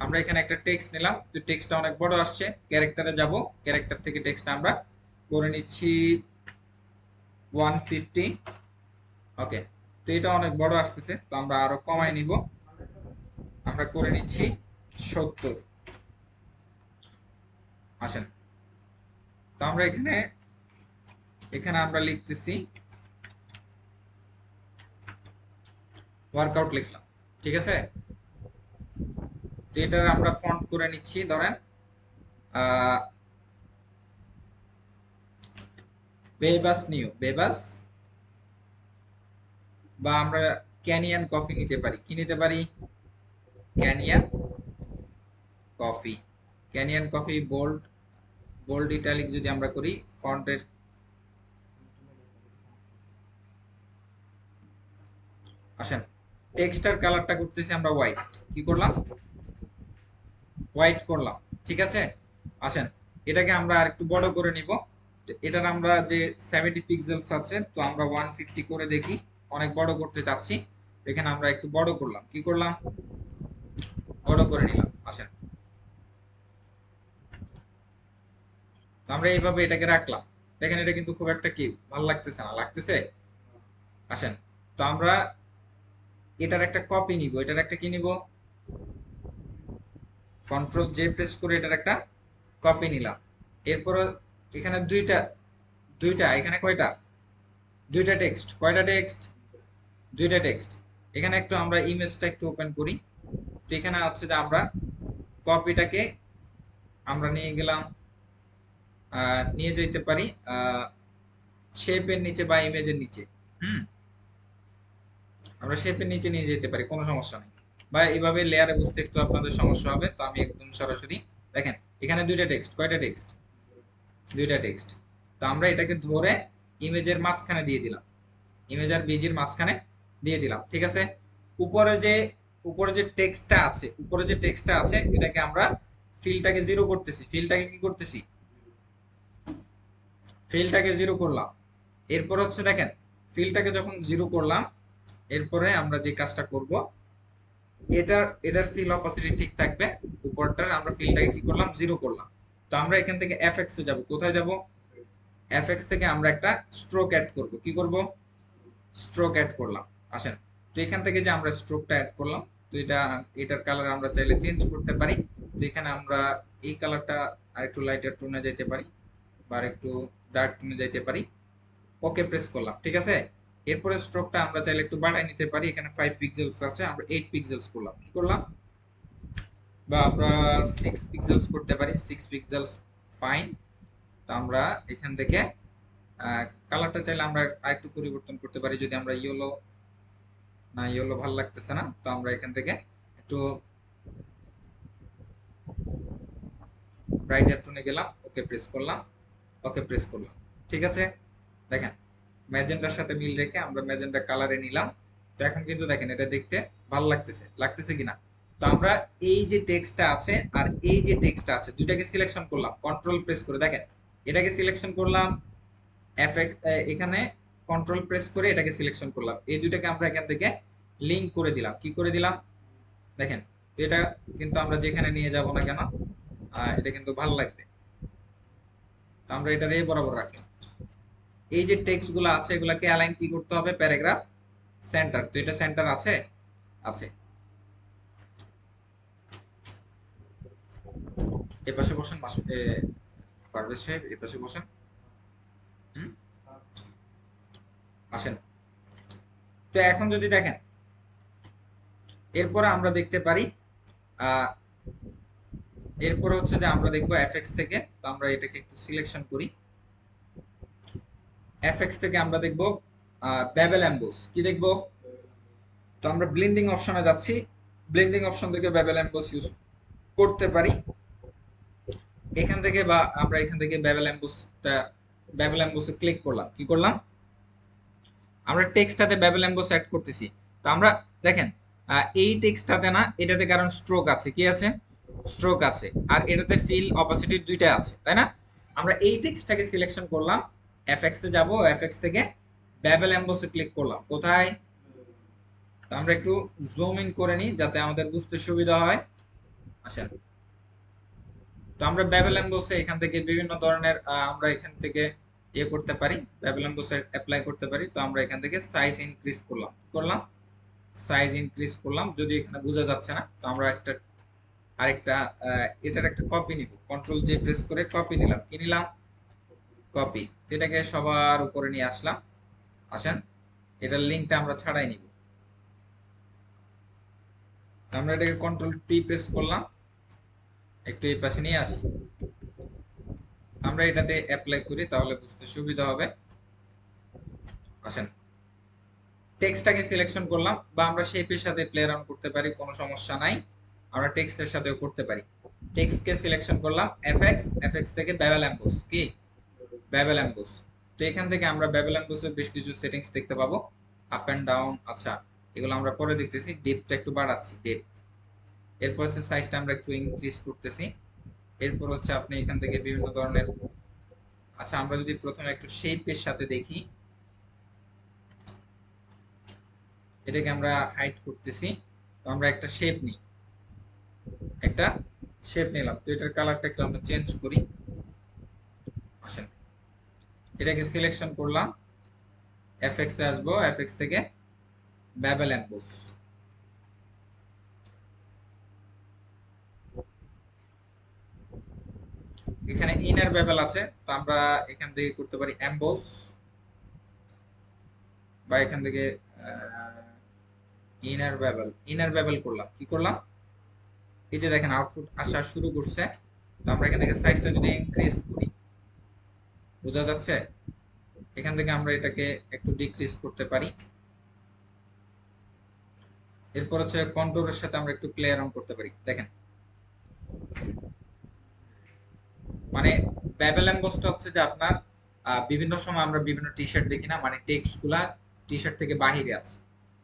আমরা এখানে একটা টেক্সট নিলাম, তো টেক্সটটা অনেক বড় আসছে, ক্যারেক্টারে যাব, ক্যারেক্টার থেকে টেক্সট আমরা করে নিচ্ছি 150। ওকে, তো এটা অনেক বড় আসতেছে, তো আমরা আরো কমাই নিব, আমরা করে নিচ্ছি 70। আসেন, তো আমরা এখানে এখানে আমরা লিখতেছি ওয়ার্কআউট লিখলাম, ঠিক আছে। তো এটার আমরা ফন্ট করে নিচ্ছি, ধরেন বেবাস নিউ, বেবাস, বা আমরা ক্যানিয়ান কফি নিতে পারি, কি নিতে পারি, Canyon Coffee, Canyon Coffee bold, bold italic যদি আমরা করি ফন্টের। আসেন, টেক্সটার কালারটা করতেছি আমরা হোয়াইট, কি করলাম, হোয়াইট করলাম, ঠিক আছে। আসেন, এটাকে আমরা আর একটু বড় করে নিব। এটার আমরা যে 70 পিক্সেলস আছে, তো আমরা 150 করে দেখি, অনেক বড় করতে চাচ্ছি। এখানে আমরা একটু বড় করলাম, কি করলাম, বড় করে নিলাম। আসেন, তো আমরা এইভাবে এটাকে রাখলাম। দেখেন এটা কিন্তু খুব একটা কি ভালো লাগতেছে না, লাগতেছে? আসেন, তো আমরা এটার একটা কপি নিব, এটার একটা কি নিব, কন্ট্রোল জে প্রেস করে এটার একটা কপি নিলাম। এরপর এখানে দুইটা, দুইটা এখানে কয়টা, দুইটা টেক্সট, কয়টা টেক্সট, দুইটা টেক্সট। এখানে একটু আমরা ইমেজটা একটু ওপেন করি। তো এখানে হচ্ছে যে আমরা কপিটাকে আমরা নিয়ে গেলাম, নিয়ে যেতে পারি শেপের নিচে বা ইমেজের নিচে। হুম, আমরা শেপের নিচে নিয়ে যেতে পারি, কোনো সমস্যা নেই। বা এইভাবে লেয়ারে বুঝতে একটু আপনাদের সমস্যা হবে, তো আমি একদম সরাসরি দেখেন এখানে দুইটা টেক্সট, কয়টা টেক্সট, দুইটা টেক্সট। তো আমরা এটাকে ধরে ইমেজের মাঝখানে দিয়ে দিলাম, ইমেজ আর বিজির মাঝখানে দিয়ে দিলাম, ঠিক আছে। উপরে যে, উপরে যে টেক্সটটা আছে, উপরে যে টেক্সটটা আছে এটাকে আমরা ফিলটাকে জিরো করতেছি, ফিলটাকে কি করতেছি, ফিলটাকে জিরো করলাম। এরপর হচ্ছে দেখেন, ফিলটাকে যখন জিরো করলাম, এরপরে আমরা যে কাজটা করব, এটার এটার ফিল অপাসিটি ঠিক থাকবে, উপরটার আমরা ফিলটাকে কি করলাম, জিরো করলাম। তো আমরা এখান থেকে এফএক্স এ যাব, কোথায় যাব, এফএক্স থেকে আমরা একটা স্ট্রোক অ্যাড করব, কি করব, স্ট্রোক অ্যাড করলাম। আসেন, তো এখান থেকে যে আমরা স্ট্রোকটা অ্যাড করলাম, তো এটা, এটার কালার আমরা চাইলে চেঞ্জ করতে পারি। তো এখানে আমরা এই কালারটা আরেকটু লাইটার টোনে যেতে পারি, বা একটু ডার্ক টোনে যেতে পারি। ওকে প্রেস করলাম, ঠিক আছে। এরপরে স্ট্রোকটা আমরা চাইলে একটু বাড়ায় নিতে পারি, এখানে 5 পিক্সেলস আছে, আমরা 8 পিক্সেলস করলাম, কি করলাম, বা আমরা 6 পিক্সেলস করতে পারি, 6 পিক্সেলস, ফাইন। তো আমরা এখান থেকে কালারটা চাইলে আমরা আরেকটু পরিবর্তন করতে পারি, যদি আমরা ইয়েলো, না ইয়েলো ভালো লাগতেছে না, তো আমরা এখান থেকে একটু ব্রাইটার টোনে গেলাম, ওকে প্রেস করলাম, ওকে প্রেস করলাম, ঠিক আছে। দেখেন ম্যাজেন্টার সাথে মিল রেখে আমরা ম্যাজেন্টা কালারে নিলাম। তো এখন কিন্তু দেখেন এটা দেখতে ভালো লাগতেছে, লাগতেছে কিনা। তো আমরা এই যে টেক্সটটা আছে আর এই যে টেক্সটটা আছে, দুইটাকে সিলেকশন করলাম, কন্ট্রোল প্রেস করে দেখেন, এটাকে সিলেকশন করলাম, এফএক্স এখানে কন্ট্রোল প্রেস করে এটাকে সিলেকশন করলাম, এই দুইটাকে আমরা এখান থেকে লিংক করে দিলাম, কি করে দিলাম, দেখেন। তো এটা কিন্তু আমরা যেখানে নিয়ে যাব না কেন, এটা কিন্তু ভালো লাগবে। তো আমরা এটা এই বরাবর রাখলাম। এই যে টেক্সট গুলো আছে এগুলাকে অ্যালাইন কি করতে হবে, প্যারাগ্রাফ সেন্টার। তো এটা সেন্টার আছে, আছে। এ পাশে বসেন, পারভেজ সাহেব এ পাশে বসেন। হুম, আসেন। তো এখন যদি দেখেন, এরপরে আমরা দেখতে পারি, আহ এরপরে হচ্ছে যে আমরা দেখবো এফএক্স থেকে, তো আমরা এটাকে একটু সিলেকশন করি। এফএক্স থেকে আমরা দেখবো বেবেল এমবোস, কি দেখবো, তো আমরা ব্লেন্ডিং অপশনে যাচ্ছি, ব্লেন্ডিং অপশন থেকে বেবেল এমবোস ইউজ করতে পারি এখান থেকে, বা আমরা এখান থেকে বেবেল এমবোসটা, বেবেল এমবোসে ক্লিক করলাম, কি করলাম, আমরা টেক্সটটাতে বেবেল এমবোস সেট করতেছি। তো আমরা দেখেন এই টেক্সটটাতে না, এটাতে কারণ স্ট্রোক আছে, কি আছে, স্ট্রোক আছে, আর এটাতে ফিল অপোজিট দুইটা আছে, তাই না। আমরা এই টেক্সটটাকে সিলেকশন করলাম, এফএক্স এ যাব, এফএক্স থেকে বেবেল এমবোসে ক্লিক করলাম, কোথায়, তো আমরা একটু জুম ইন করে নিই যাতে আমাদের বুঝতে সুবিধা হয়। আসেন, তো আমরা বেবেল এমবোসে এখান থেকে বিভিন্ন ধরনের আমরা এখান থেকে ইয়ে করতে পারি, বেবেল এমবোসে অ্যাপ্লাই করতে পারি। তো আমরা এখান থেকে সাইজ ইনক্রিজ করলাম, কি করলাম, সাইজ ইনক্রিজ করলাম। যদি এখানে বোঝা যাচ্ছে না, তো আমরা একটা আরেকটা এটার একটা কপি নিব, কন্ট্রোল জে প্রেস করে কপি নিলাম, কি নিলাম, কপি। এটাকে সবার উপরে নিয়ে আসলাম। আসেন, এটার লিংকটা আমরা ছাড়াই নিব। আমরা এটাকে কন্ট্রোল টি প্রেস করলাম, একটু এই পাশে নিয়ে আসি, আমরা এটাতে অ্যাপ্লাই করি তাহলে বুঝতে সুবিধা হবে। আসেন, টেক্সটটাকে সিলেকশন করলাম, বা আমরা শেপের সাথে প্লে অ্যারাউন্ড করতে পারি, কোনো সমস্যা নাই। আমরা টেক্সটের সাথেও করতে পারি। টেক্সটকে সিলেকশন করলাম, এফএক্স, এফএক্স থেকে বেবেল এমবোস, কি বেবেল এমবোস। তো এখান থেকে আমরা বেবেল এমবোসের বেশ কিছু সেটিংস দেখতে পাবো, আপ এন্ড ডাউন, আচ্ছা এগুলো আমরা পরে দেখতেছি। ডেপথটা একটু বাড়াচ্ছি, ডেপথ, এরপর হচ্ছে সাইজটা আমরা একটু ইনক্রিজ করতেছি। এরপর হচ্ছে আপনি এখান থেকে বিভিন্ন ধরনের, আচ্ছা আমরা যদি প্রথমে একটু শেপের সাথে দেখি, এটাকে আমরা হাইড করতেছি। তো আমরা একটা শেপ নিই, একটা শেপ নিলাম। তো এটার কালারটা একটু আমরা চেঞ্জ করি। আসেন, এটাকে সিলেকশন করলাম, এফএক্স এ আসবো, এফএক্স থেকে ব্যাবেল এমবোস। এখানে ইনার ব্যাবেল আছে, তো আমরা এখান থেকে করতে পারি এমবোস, বা এখান থেকে ইনার ব্যাবেল করলাম, কি করলাম, এই যে দেখেন আউটপুট আসা শুরু করছে। তো আমরা এখান থেকে সাইজটা যদি ইনক্রিজ করি, বোঝা যাচ্ছে, এখান থেকে আমরা এটাকে একটু ডিক্রিজ করতে পারি। এরপর হচ্ছে কন্ট্রোলের সাথে আমরা একটু প্লে অ্যারাউন্ড করতে পারি, দেখেন মানে ব্যাবেল এমবসটা হচ্ছে যে আপনার বিভিন্ন সময় আমরা বিভিন্ন টি শার্ট দেখি না, মানে টেক্সট গুলা টি শার্ট থেকে বাহিরে আছে,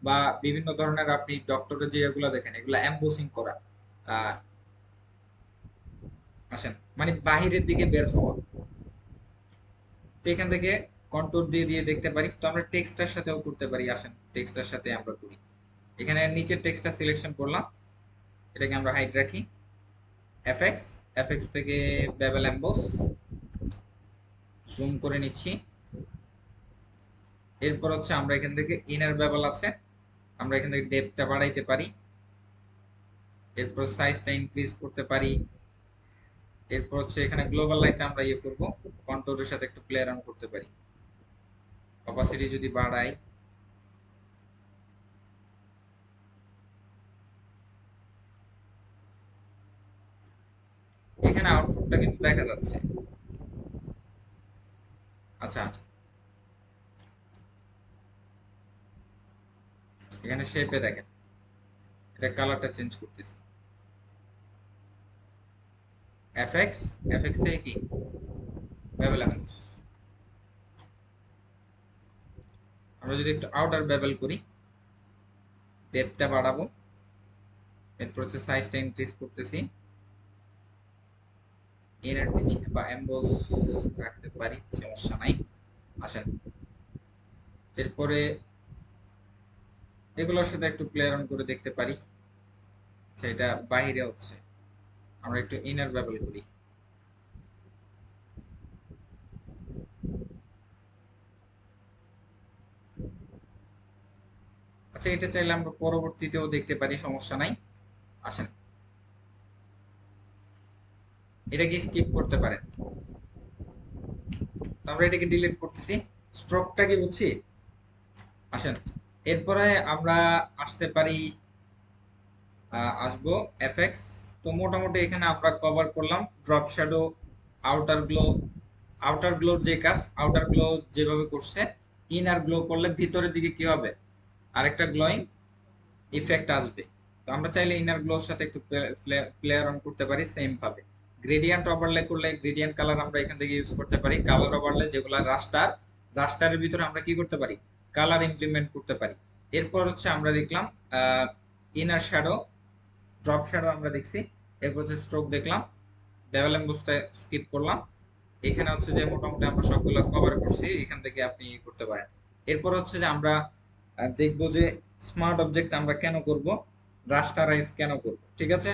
বা বিভিন্ন ধরনের আপনি ডক্টরের যে এগুলো দেখেন, এগুলা এমবোসিং করা, আহ, আসেন মানে বাহিরের দিকে বের হওয়া। তো এখান থেকে কন্ট্রোল দিয়ে দিয়ে দেখতে পারি। তো আমরা টেক্সটার সাথেও করতে পারি, আসেন টেক্সটার সাথে আমরা করি। এখানে নিচের টেক্সটটা সিলেকশন করলাম, এটাকে আমরা হাইড রাখি, এফএক্স, এফএক্স থেকে বেবেল এমবস, জুম করে নিচ্ছি। এরপর হচ্ছে আমরা এখান থেকে ইনার বেবেল আছে, আমরা এখান থেকে ডেপথটা বাড়াইতে পারি। এরপর সাইজটা ইনক্রিজ করতে পারি। এরপর হচ্ছে এখানে গ্লোবাল লাইটটা আমরা ইয়ে করব, কন্ট্রোলের সাথে একটু প্লে অ্যারাউন্ড করতে পারি। অপাসিটি যদি বাড়াই, এখানে আউটপুটটা কিন্তু দেখা যাচ্ছে। আচ্ছা, এখানে শেপে দেখেন, এটা কালারটা চেঞ্জ করতেছি, এফএক্স, এফএক্স থেকে কি বেবেল এমবস। আমরা যদি একটু আউটার বেবেল করি, ডেপথটা বাড়াবো, এরপর হচ্ছে সাইজটা ইনক্রিজ করতেছি, ইনার দিচ্ছি বা এমবস রাখতে পারি, সমস্যা নাই। আসেন, এরপরে এগুলোর সাথে একটু প্লে অন করে দেখতে পারি। সেটা বাহিরে হচ্ছে, আমরা একটু ইনার বেবেল করি। আচ্ছা, এটা চাইলে আমরা পরবর্তীতেও দেখতে পারি, সমস্যা নাই। আসেন, এটাকে স্কিপ করতে পারেন। তো আমরা এটাকে ডিলিট করতেছি, স্ট্রোকটা কি বুঝছি। আসেন, এরপরে আমরা আসতে পারি, আসবো এফএক্স। তো মোটামুটি এখানে আমরা কভার করলাম drop shadow, outer glow. Outer গ্লোর যে কাজ, আউটার গ্লো যেভাবে করছে, ইনার গ্লো করলে ভিতরের দিকে কি হবে, আরেকটা গ্লোয়িং ইফেক্ট আসবে। তো আমরা চাইলে ইনার গ্লোর সাথে একটু প্লেয়ার অন করতে পারি সেম ভাবে। গ্রেডিয়েন্ট ওভারলে করলে গ্রেডিয়েন্ট কালার আমরা এখান থেকে ইউজ করতে পারি। কালার ওভারলে যেগুলো রাস্টার, রাস্টারের ভিতরে আমরা কি করতে পারি, কালার ইমপ্লিমেন্ট করতে পারি। এরপর হচ্ছে আমরা দেখলাম ইনার শ্যাডো, ড্রপ শ্যাডো আমরা দেখছি। এরপর হচ্ছে স্ট্রোক দেখলাম, ডেভেলপ বুস্টে স্কিপ করলাম। এখানে হচ্ছে যে মোটামুটি আমরা সবগুলো কভার করছি, এখান থেকে আপনি করতে পারেন। এরপর হচ্ছে যে আমরা দেখবো যে স্মার্ট অবজেক্ট আমরা কেন করব, রাস্টারাইজ কেন করব, ঠিক আছে।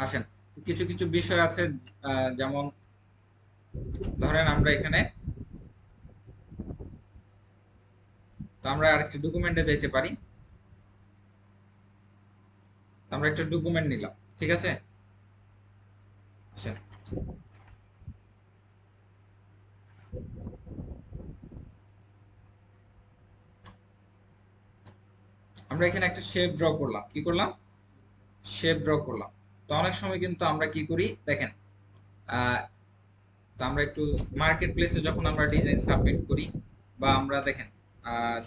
আসেন, কিছু কিছু বিষয় আছে, যেমন ধরেন আমরা এখানে, তো আমরা আরেকটি ডকুমেন্টে যাইতে পারি। তো আমরা একটা ডকুমেন্ট নিলাম, ঠিক আছে। আসেন, আমরা এখানে একটা শেপ ড্র করলাম, কি করলাম, শেপ ড্র করলাম। তো অনেক সময় কিন্তু আমরা কি করি দেখেন, আহ, তো আমরা একটু মার্কেট প্লেসে যখন আমরা ডিজাইন সাবমিট করি, বা আমরা দেখেন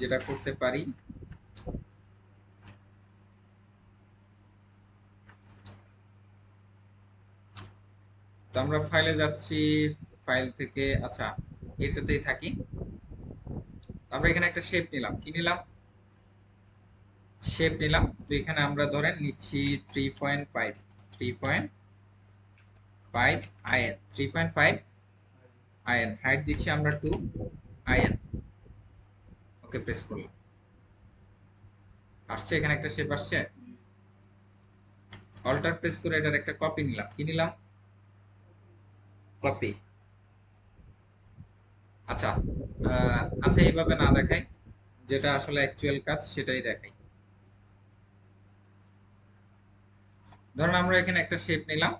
যেটা করতে পারি, তো আমরা ফাইলে যাচ্ছি, ফাইল থেকে, আচ্ছা এটাতেই থাকি। আমরা এখানে একটা শেপ নিলাম, কি নিলাম, শেপ নিলাম। তো এখানে আমরা ধরেন নিচ্ছি 3.5, 3.5 আইএন, 3.5 আইএন, হাইট দিচ্ছি আমরা 2 আইএন। ওকে প্রেস করলাম, আসছে এখানে একটা শেপ আসছে। অল্টার প্রেস করে এটার একটা কপি নিলাম। কি নিলাম? কপি। আচ্ছা, আচ্ছা এইভাবে না দেখাই, যেটা আসলে অ্যাকচুয়াল কাজ সেটাই দেখাই। ধরুন আমরা এখানে একটা শেপ নিলাম,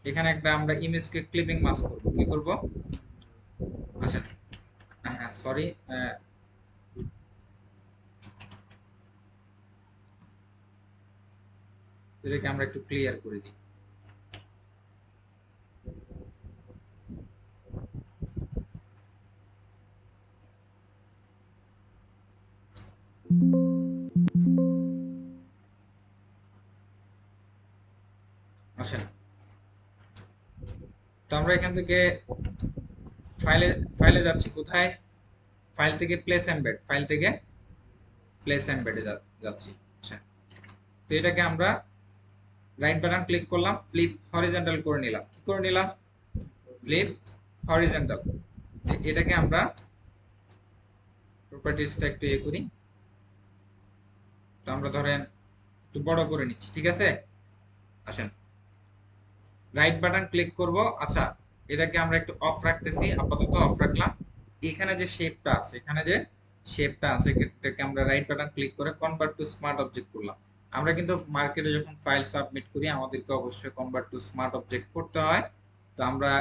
এখানে একটা আমরা ইমেজকে ক্লিপিং মাস্ক করব। কি করব? আচ্ছা, হ্যাঁ সরি, এটাকে আমরা একটু ক্লিয়ার করে দিই। আসেন, তো আমরা এখান থেকে ফাইলে ফাইলে যাচ্ছি। কোথায়? ফাইল থেকে প্লেস এমবেড, ফাইল থেকে প্লেস এমবেডে যাচ্ছি। আচ্ছা, তো এটাকে আমরা রাইট বাটন ক্লিক করলাম, ফ্লিপ হরিজন্টাল করে নিলাম। কি করে নিলাম? Flip horizontal. এটাকে আমরা প্রপার্টিজটা একটু ইয়ে করি। তো আমরা ধরেন একটু বড় করে নিচ্ছি, ঠিক আছে? আসেন, রাইট বাটন ক্লিক করব। আচ্ছা, এটাকে আমরা একটু অফ রাখতেছি, আপাতত অফ রাখলাম। এখানে যে শেপটা আছে, এখানে যে শেপটা আছে, এটাকে আমরা রাইট বাটন ক্লিক করে কনভার্ট টু স্মার্ট অবজেক্ট করলাম। আমরা কিন্তু মার্কেটে যখন ফাইল সাবমিট করি আমাদেরকে অবশ্যই কনভার্ট টু স্মার্ট অবজেক্ট করতে হয়। তো আমরা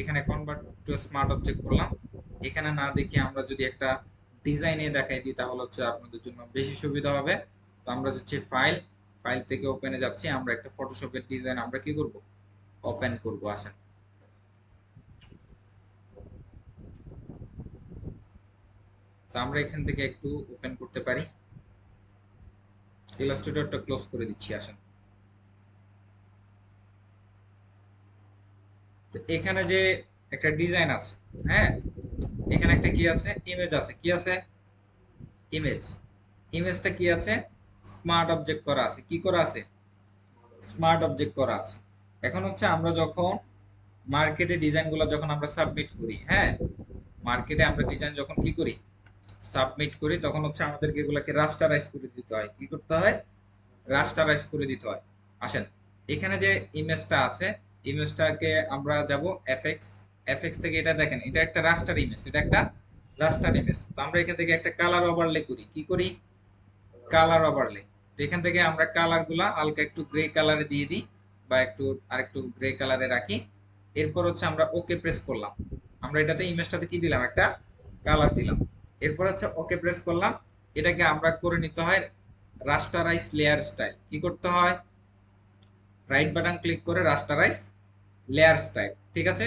এখানে কনভার্ট টু স্মার্ট অবজেক্ট করলাম। এখানে না দেখি আমরা যদি একটা ডিজাইনে দেখাই দিই তাহলে হচ্ছে আপনাদের জন্য বেশি সুবিধা হবে। তো আমরা হচ্ছে ফাইল, ফাইল থেকে ওপেনে যাচ্ছি, আমরা একটা ফটোশপের ডিজাইন আমরা কি করব? ওপেন করব। আসেন, তো আমরা এখান থেকে একটু ওপেন করতে পারি। ইলাস্ট্রেটরটা ক্লোজ করে দিচ্ছি। আসেন, তো এখানে যে একটা ডিজাইন আছে, হ্যাঁ, এখানে একটা কি আছে? ইমেজ আছে। কি আছে? ইমেজ। ইমেজটা কি আছে? স্মার্ট অবজেক্ট করা আছে। কি করা আছে? স্মার্ট অবজেক্ট করা আছে। এখন হচ্ছে আমরা যখন মার্কেটে ডিজাইনগুলো যখন আমরা সাবমিট করি, হ্যাঁ, মার্কেটে আমরা ডিজাইন যখন কি করি? সাবমিট করি, তখন হচ্ছে আমাদেরকে এগুলোকে রাস্টারাইজ করে দিতে হয়। কি করতে হয়? রাস্টারাইজ করে দিতে হয়। আসেন, এখানে যে ইমেজটা আছে, ইমেজটাকে আমরা যাব এফএক্স। এফএক্স থেকে এটা দেখেন, এটা একটা রাস্টার ইমেজ, এটা একটা রাস্টার ইমেজ। তো আমরা এখান থেকে একটা কালার ওভারলে করি। কি করি? Colour overlay. তো এখান থেকে আমরা কালার গুলা হালকা একটু গ্রে কালারে দিয়ে দিই, বা একটু আরেকটু গ্রে কালারে রাখি। এরপর হচ্ছে আমরা ওকে প্রেস করলাম। আমরা এটাতে ইমেজটাতে কি দিলাম? একটা কালার দিলাম। এরপর হচ্ছে ওকে প্রেস করলাম। এটাকে আমরা করে নিতে হয় রাস্টারাইজ লেয়ার স্টাইল। কি করতে হয়? রাইট বাটন ক্লিক করে রাস্টারাইজ লেয়ার স্টাইল। ঠিক আছে?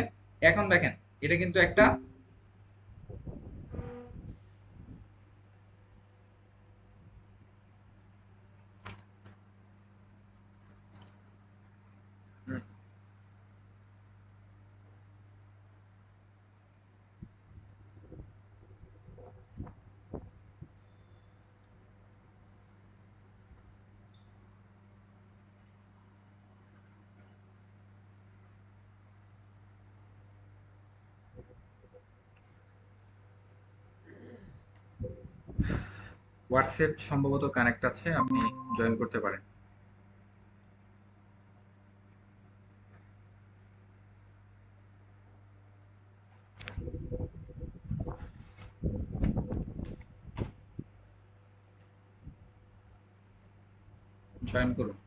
এখন দেখেন, এটা কিন্তু একটা হোয়াটসঅ্যাপ সম্ভবত কানেক্ট আছে, আপনি জয়েন করতে পারেন। জয়েন করুন।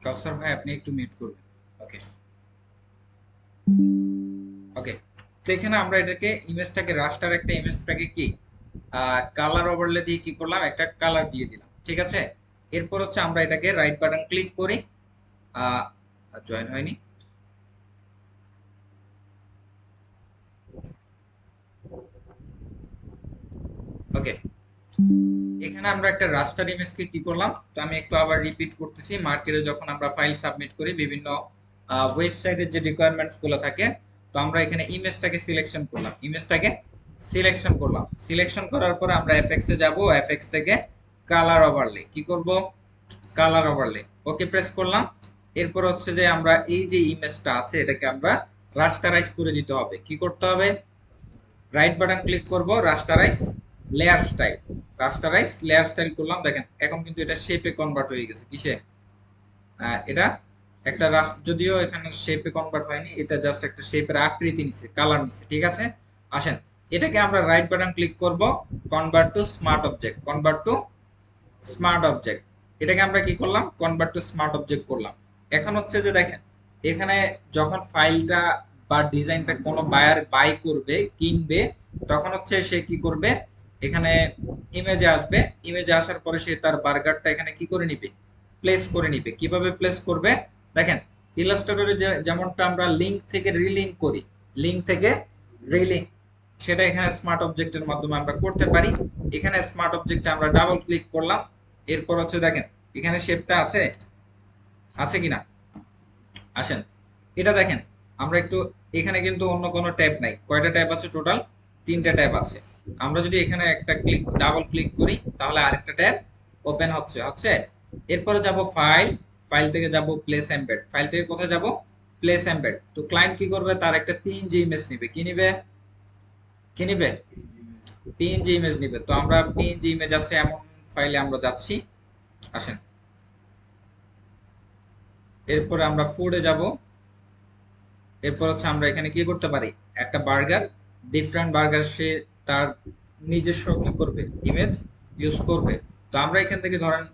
কাউসার ভাই আপনি একটু মিউট করবেন। ওকে ওকে, তো এখানে আমরা এটাকে ইমেজটাকে রাস্টার একটা ইমেজটাকে কি কালার ওভারলে দিয়ে কি করলাম, একটা কালার দিয়ে দিলাম, ঠিক আছে। এরপর হচ্ছে আমরা এটাকে রাইট বাটন ক্লিক করি, জয়েন হয়নি, ওকে। এখানে আমরা একটা রাস্টার ইমেজকে কি করলাম, তো আমি একটু আবার রিপিট করতেছি, মার্কেটে যখন আমরা ফাইল সাবমিট করি বিভিন্ন ওয়েবসাইটের যে রিকোয়ারমেন্টস গুলো থাকে, তো আমরা এখানে ইমেজটাকে সিলেকশন করলাম, ইমেজটাকে সিলেকশন করলাম, সিলেকশন করার পর আমরা এফএক্স এ যাব, এফএক্স থেকে কালার ওভারলে কি করব, কালার ওভারলে, ওকে প্রেস করলাম। এরপর হচ্ছে যে আমরা এই যে ইমেজটা আছে এটাকে আমরা রাস্টারাইজ করে দিতে হবে, কি করতে হবে, রাইট বাটন ক্লিক করব, rasterise layer style, rasterise layer style করলাম, দেখেন এখন কিন্তু এটা শেপে কনভার্ট হয়ে গেছে, কিসে, এটা একটা যদিও এখানে শেপে কনভার্ট হয়নি, এটা জাস্ট একটা শেপের আকৃতি নিচ্ছে, কালার নিচ্ছে, ঠিক আছে। আসেন, এটাকে আমরা রাইট বাটন ক্লিক করব, convert to smart object, convert to smart object, এটাকে আমরা কি করলাম, কনভার্ট টু স্মার্ট অবজেক্ট করলাম। এখন হচ্ছে যে দেখেন, এখানে যখন ফাইলটা বা ডিজাইনটা কোনো বায়ার বাই করবে, কিনবে, তখন হচ্ছে সে কি করবে, এখানে ইমেজে আসবে, ইমেজে আসার পরে সে তার বার্গারটা এখানে কি করে নিবে, প্লেস করে নিবে। কিভাবে প্লেস করবে, দেখেন ইলাস্ট্রেটরে যেমনটা আমরা লিংক থেকে রিলিংক করি, লিংক থেকে রিলিংক, সেটা এখানে স্মার্ট অবজেক্টের মাধ্যমে আমরা করতে পারি। এখানে স্মার্ট অবজেক্টে আমরা ডাবল ক্লিক করলাম, এরপর হচ্ছে দেখেন এখানে শেপটা আছে, আছে কিনা, আসেন এটা দেখেন, আমরা একটু, এখানে কিন্তু অন্য কোনো ট্যাব নাই, কয়টা ট্যাব আছে টোটাল, তিনটা ট্যাব আছে। আমরা যদি এখানে একটা ক্লিক ডাবল ক্লিক করি তাহলে আরেকটা ট্যাব ওপেন হচ্ছে, হচ্ছে। এরপরে যাব ফাইল, ফাইল থেকে যাব প্লেস এমবেড, ফাইল থেকে কোথায় যাব, প্লেস এমবেড। তো ক্লায়েন্ট কি করবে, তার একটা পিএনজি ইমেজ নিবে, কি নিবে, কি নিবে, পিএনজি ইমেজ নিবে। তো আমরা পিএনজি ইমেজ আছে এমন ফাইলে আমরা যাচ্ছি, আসেন। এরপরে আমরা ফুডে যাব, এরপর হচ্ছে আমরা এখানে কি করতে পারি, একটা বার্গার, ডিফারেন্ট বার্গার সে তার নিজস্ব কি করবে, ইমেজ ইউজ করবে। তো আমরা এখান থেকে ধরেন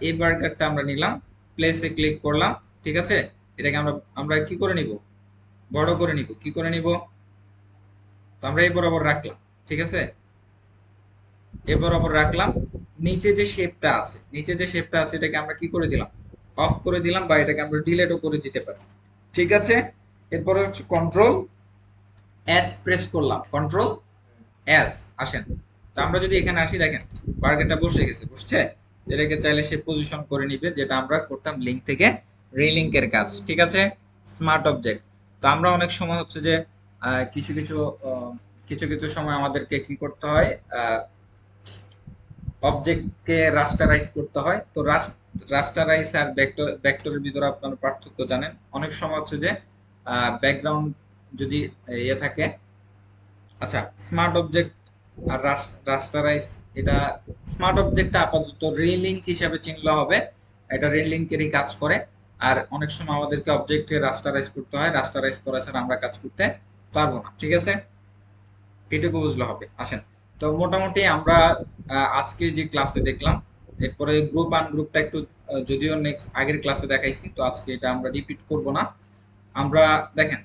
এই বার্গারটা আমরা নিলাম, প্লেসে ক্লিক করলাম, ঠিক আছে। এটাকে আমরা আমরা কি করে নিব, বড় করে নিব, কি করে নিব, তো আমরা এই বরাবর রাখলাম, ঠিক আছে, এ বরাবর রাখলাম। নিচে যে শেপটা আছে, নিচে যে শেপটা আছে এটাকে আমরা কি করে দিলাম, অফ করে দিলাম, বা এটাকে আমরা ডিলেটও করে দিতে পারি, ঠিক আছে। এরপরে হচ্ছে কন্ট্রোল এস প্রেস করলাম, কন্ট্রোল এস, আসেন। তো আমরা যদি এখানে আসি, দেখেন বার্গারটা বসে গেছে, বসছে। এটাকে চাইলে সে পজিশন করে নিবে, যেটা আমরা করতাম লিংক থেকে রিলিংকের কাজ, ঠিক আছে। স্মার্ট অবজেক্ট, তো আমরা অনেক সময় হচ্ছে যে কিছু কিছু কিছু কিছু সময় আমাদেরকে কি করতে হয়, অবজেক্টকে রাস্টারাইজ করতে হয়। তো রাস্টারাইজ আর ভেক্টরের ভিতরে আপনারা পার্থক্য জানেন। অনেক সময় হচ্ছে যে ব্যাকগ্রাউন্ড যদি ইয়ে থাকে, আচ্ছা স্মার্ট অবজেক্ট আর রাস্টারাইজ, এটা স্মার্ট অবজেক্টটা আপাতত রিলিংক হিসাবে চিনলে হবে, এটা রিলিংকেরই কাজ করে। আর অনেক সময় আমাদেরকে অবজেক্টকে রাস্টারাইজ করতে হয়, রাস্টারাইজ করা ছাড়া আমরা কাজ করতে পারবো না, ঠিক আছে, এটুকু বুঝলে হবে। আসেন, তো মোটামুটি আমরা আজকে যে ক্লাসে দেখলাম, এরপরে গ্রুপ আনগ্রুপটা একটু যদিও নেক্সট আগের ক্লাসে দেখাইছি, তো আজকে এটা আমরা রিপিট করব না। আমরা দেখেন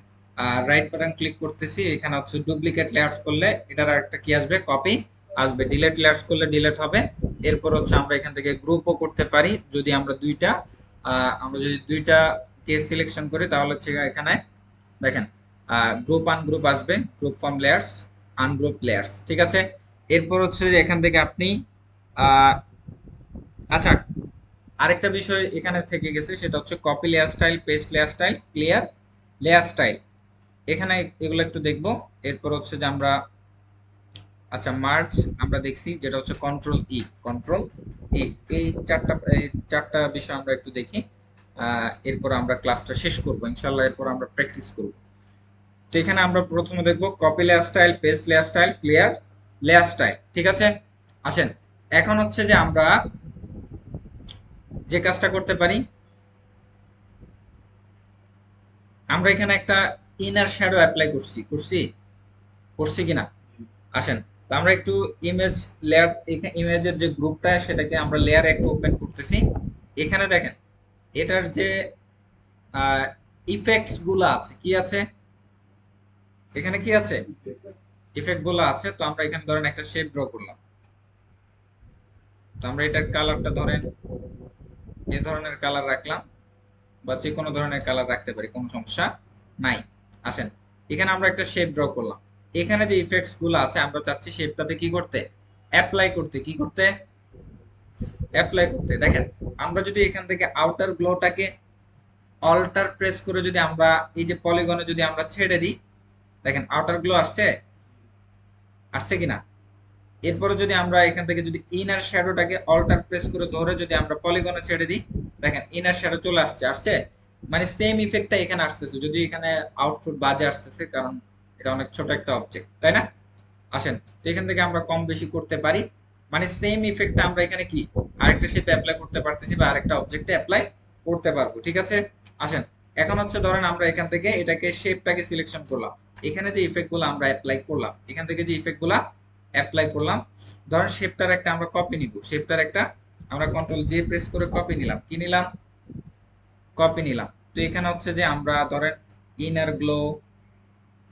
রাইট বাটন ক্লিক করতেছি, এখানে হচ্ছে ডুপ্লিকেট লেয়ার্স করলে এটার একটা কি আসবে, কপি আসবে, ডিলিট লেয়ার্স করলে ডিলিট হবে। এরপর হচ্ছে আমরা এখান থেকে গ্রুপও করতে পারি, যদি আমরা দুইটা আমরা যদি দুইটা কে সিলেকশন করি তাহলে হচ্ছে এখানে দেখেন গ্রুপ আনগ্রুপ আসবে, group form layers, ungroup layers, ঠিক আছে। এরপর হচ্ছে যে এখান থেকে আপনি আহ, আচ্ছা আরেকটা বিষয় এখানে থেকে গেছে, সেটা হচ্ছে copy layer style, paste layer style, clear layer style, এখানে এগুলো একটু দেখবো। এরপর হচ্ছে যে আমরা, আচ্ছা মার্জ আমরা দেখছি, যেটা হচ্ছে কন্ট্রোল ই, কন্ট্রোল ই, এই চারটা বিষয় আমরা একটু দেখি। এরপর আমরা ক্লাসটা শেষ করব ইনশাল্লাহ, এরপর আমরা প্র্যাকটিস করব। তো এখানে আমরা প্রথমে দেখবো copy layer style, paste layer style, clear layer style, ঠিক আছে। আসেন, এখন হচ্ছে যে আমরা যে কাজটা করতে পারি, আমরা এখানে একটা ইনার শ্যাডো অ্যাপ্লাই করছি, করছি কিনা, আসেন তো আমরা একটু ইমেজ লেয়ার, ইমেজের যে গ্রুপটা সেটাকে আমরা লেয়ারে একটু ওপেন করতেছি। এখানে দেখেন এটার যে ইফেক্টস গুলো আছে, কি আছে এখানে, কি আছে ইফেক্ট গুলো আছে। তো আমরা এখানে ধরেন একটা শেপ ড্র করলাম। তো আমরা এটার কালারটা ধরেন এই ধরনের কালার রাখলাম, বা যে কোনো ধরনের কালার রাখতে পারি, কোনো সমস্যা নাই। আসেন, এখানে আমরা একটা শেপ ড্র করলাম। এখানে যে ইফেক্টস গুলো আছে আমরা চাচ্ছি শেপটাতে কি করতে, অ্যাপ্লাই করতে। কি করতে, অ্যাপ্লাই করতে। দেখেন আমরা যদি এখান থেকে আউটার গ্লোটাকে অল্টার প্রেস করে যদি আমরা এই যে পলিগনে যদি আমরা ছেড়ে দিই, দেখেন আউটার গ্লো আসছে, আসছে কিনা। এরপরে যদি আমরা এখান থেকে যদি ইনার শ্যাডোটাকে অল্টার প্রেস করে ধরে যদি আমরা পলিগনে ছেড়ে দিই, দেখেন ইনার শ্যাডো চলে আসছে, আসছে মানে সেম ইফেক্টটা এখানে আসতেছে, যদি এখানে আউটপুট বাজে আসতেছে, কারণ এটা অনেক ছোট একটা অবজেক্ট, তাই না। আসেন, তো এখান থেকে আমরা কম বেশি করতে পারি, মানে সেম ইফেক্টটা আমরা এখানে কি আরেকটা শেপে অ্যাপ্লাই করতে পারতেছি, বা আরেকটা অবজেক্টে অ্যাপ্লাই করতে পারবো। ঠিক আছে, আসেন এখন হচ্ছে ধরেন আমরা এখান থেকে এটাকে শেপটাকে সিলেকশন করলাম, এখানে যে ইফেক্ট গুলো আমরা অ্যাপ্লাই করলাম, এখান থেকে যে ইফেক্ট গুলা অ্যাপ্লাই করলাম, ধরেন শেপটার একটা আমরা কপি নিব, শেপটার একটা আমরা কন্ট্রোল জে প্রেস করে কপি নিলাম, কি নিলাম, কপি নিলাম। তো এখানে হচ্ছে যে আমরা ধরেন ইনার গ্লো,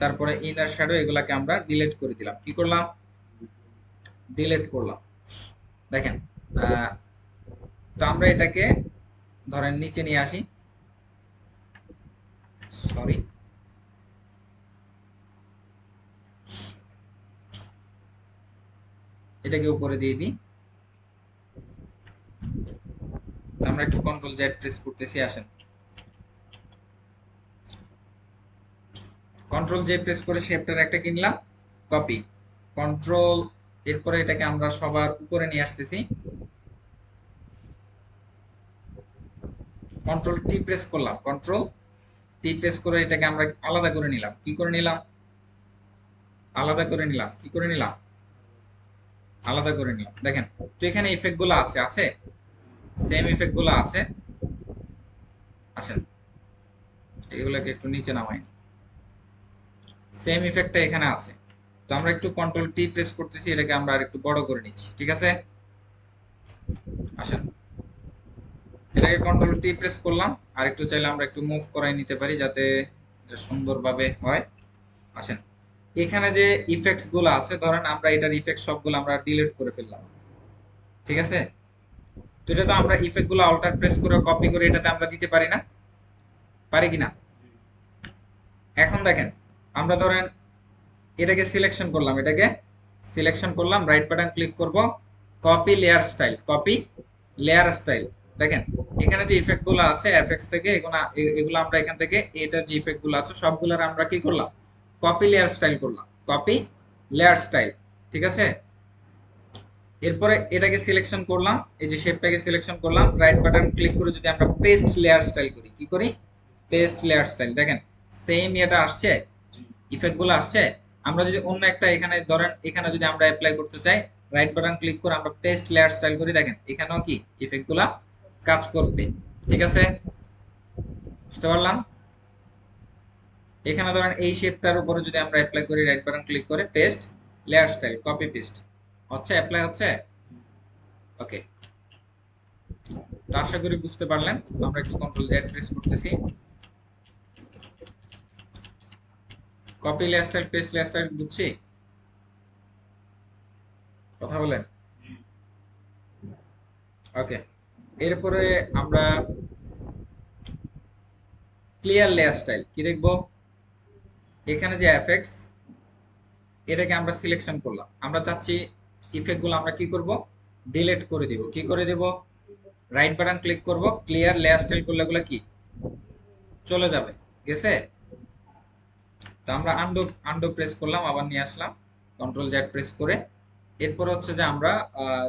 তারপরে ইনার শ্যাডো, এগুলাকে আমরা ডিলিট করে দিলাম। কি করলাম, ডিলিট করলাম। দেখেন তো আমরা এটাকে ধরেন নিচে নিয়ে আসি, সরি, এটাকে উপরে দিয়ে দিই। আমরা একটু কন্ট্রোল জেড প্রেস করতেছি, আসেন কন্ট্রোল জে প্রেস করে শেপটার একটা কিনলাম, কপি, কন্ট্রোল, এরপরে এটাকে আমরা সবার উপরে নিয়ে আসতেছি, কন্ট্রোল টি প্রেস করলাম, কন্ট্রোল টি প্রেস করে এটাকে আমরা আলাদা করে নিলাম। কি করে নিলাম, আলাদা করে নিলাম। কি করে নিলাম, আলাদা করে নিলাম। দেখেন তো এখানে ইফেক্ট গুলো আছে, আছে সেম ইফেক্ট গুলো আছে। আসেন এগুলোকে একটু নিচে নামাই, সেম ইফেক্টটা এখানে আছে। তো আমরা একটু কন্ট্রোল টি প্রেস করতেছি, এটাকে আমরা আর একটু বড় করে নিচ্ছি। ঠিক আছে, আসেন এটাকে কন্ট্রোল টি প্রেস করলাম, আর একটু চাইলে আমরা একটু মুভ করাই নিতে পারি যাতে এটা সুন্দরভাবে হয়। আসেন এখানে যে ইফেক্টস গুলো আছে, ধরেন আমরা এটার ইফেক্ট সবগুলো আমরা ডিলিট করে ফেললাম। ঠিক আছে, তো এটা তো আমরা ইফেক্ট গুলো অল্টার প্রেস করে কপি করে এটাতে আমরা দিতে পারি না, পারি কিনা। এখন দেখেন আমরা ধরেন এটাকে সিলেকশন করলাম, এটাকে সিলেকশন করলাম, রাইট বাটন ক্লিক করব, copy layer style, copy layer style. দেখেন এখানে যে ইফেক্ট গুলো আছে এফএক্স থেকে, এগুলো এগুলো আমরা এখান থেকে এটার যে ইফেক্ট গুলো আছে সবগুলোর আমরা কি করলাম, কপি লেয়ার স্টাইল করলাম, কপি লেয়ার স্টাইল। ঠিক আছে, এরপরে এটাকে সিলেকশন করলাম, এই যে শেপটাকে সিলেকশন করলাম, রাইট বাটন ক্লিক করে যদি আমরা পেস্ট লেয়ার স্টাইল করি, কি করি, পেস্ট লেয়ার স্টাইল। দেখেন সেম এটা আসছে, ইফেক্ট গুলো আসছে। আমরা যদি অন্য একটা এখানে ধরেন এখানে যদি আমরা অ্যাপ্লাই করতে চাই, রাইট বাটন ক্লিক করে আমরা পেস্ট লেয়ার স্টাইল করি, দেখেন এখানেও কি ইফেক্ট গুলা কাজ করবে। ঠিক আছে, বুঝতে পারলাম। এখানে ধরেন এই শেপটার উপরে যদি আমরা অ্যাপ্লাই করি, রাইট বাটন ক্লিক করে paste layer style, copy paste হচ্ছে, অ্যাপ্লাই হচ্ছে। ওকে, তো আশা করি বুঝতে পারলেন। আমরা একটু কন্ট্রোল জেড প্রেস করতেছি, copy layer style, paste layer style, বুঝছি, কথা বলেন। ওকে, এরপরে আমরা ক্লিয়ার লেয়ার স্টাইল কি দেখবো, এখানে যে এফএক্স, এটাকে আমরা সিলেকশন করলাম, আমরা চাচ্ছি ইফেক্ট গুলো আমরা কি করব, ডিলিট করে দিব। কি করে দেব, রাইট বাটন ক্লিক করব, ক্লিয়ার লেয়ার স্টাইল করলে এগুলো কি চলে যাবে, গেছে। তো আমরা আনডু আনডু প্রেস করলাম, আবার নিয়ে আসলাম কন্ট্রোল জেড প্রেস করে। এরপর হচ্ছে যে আমরা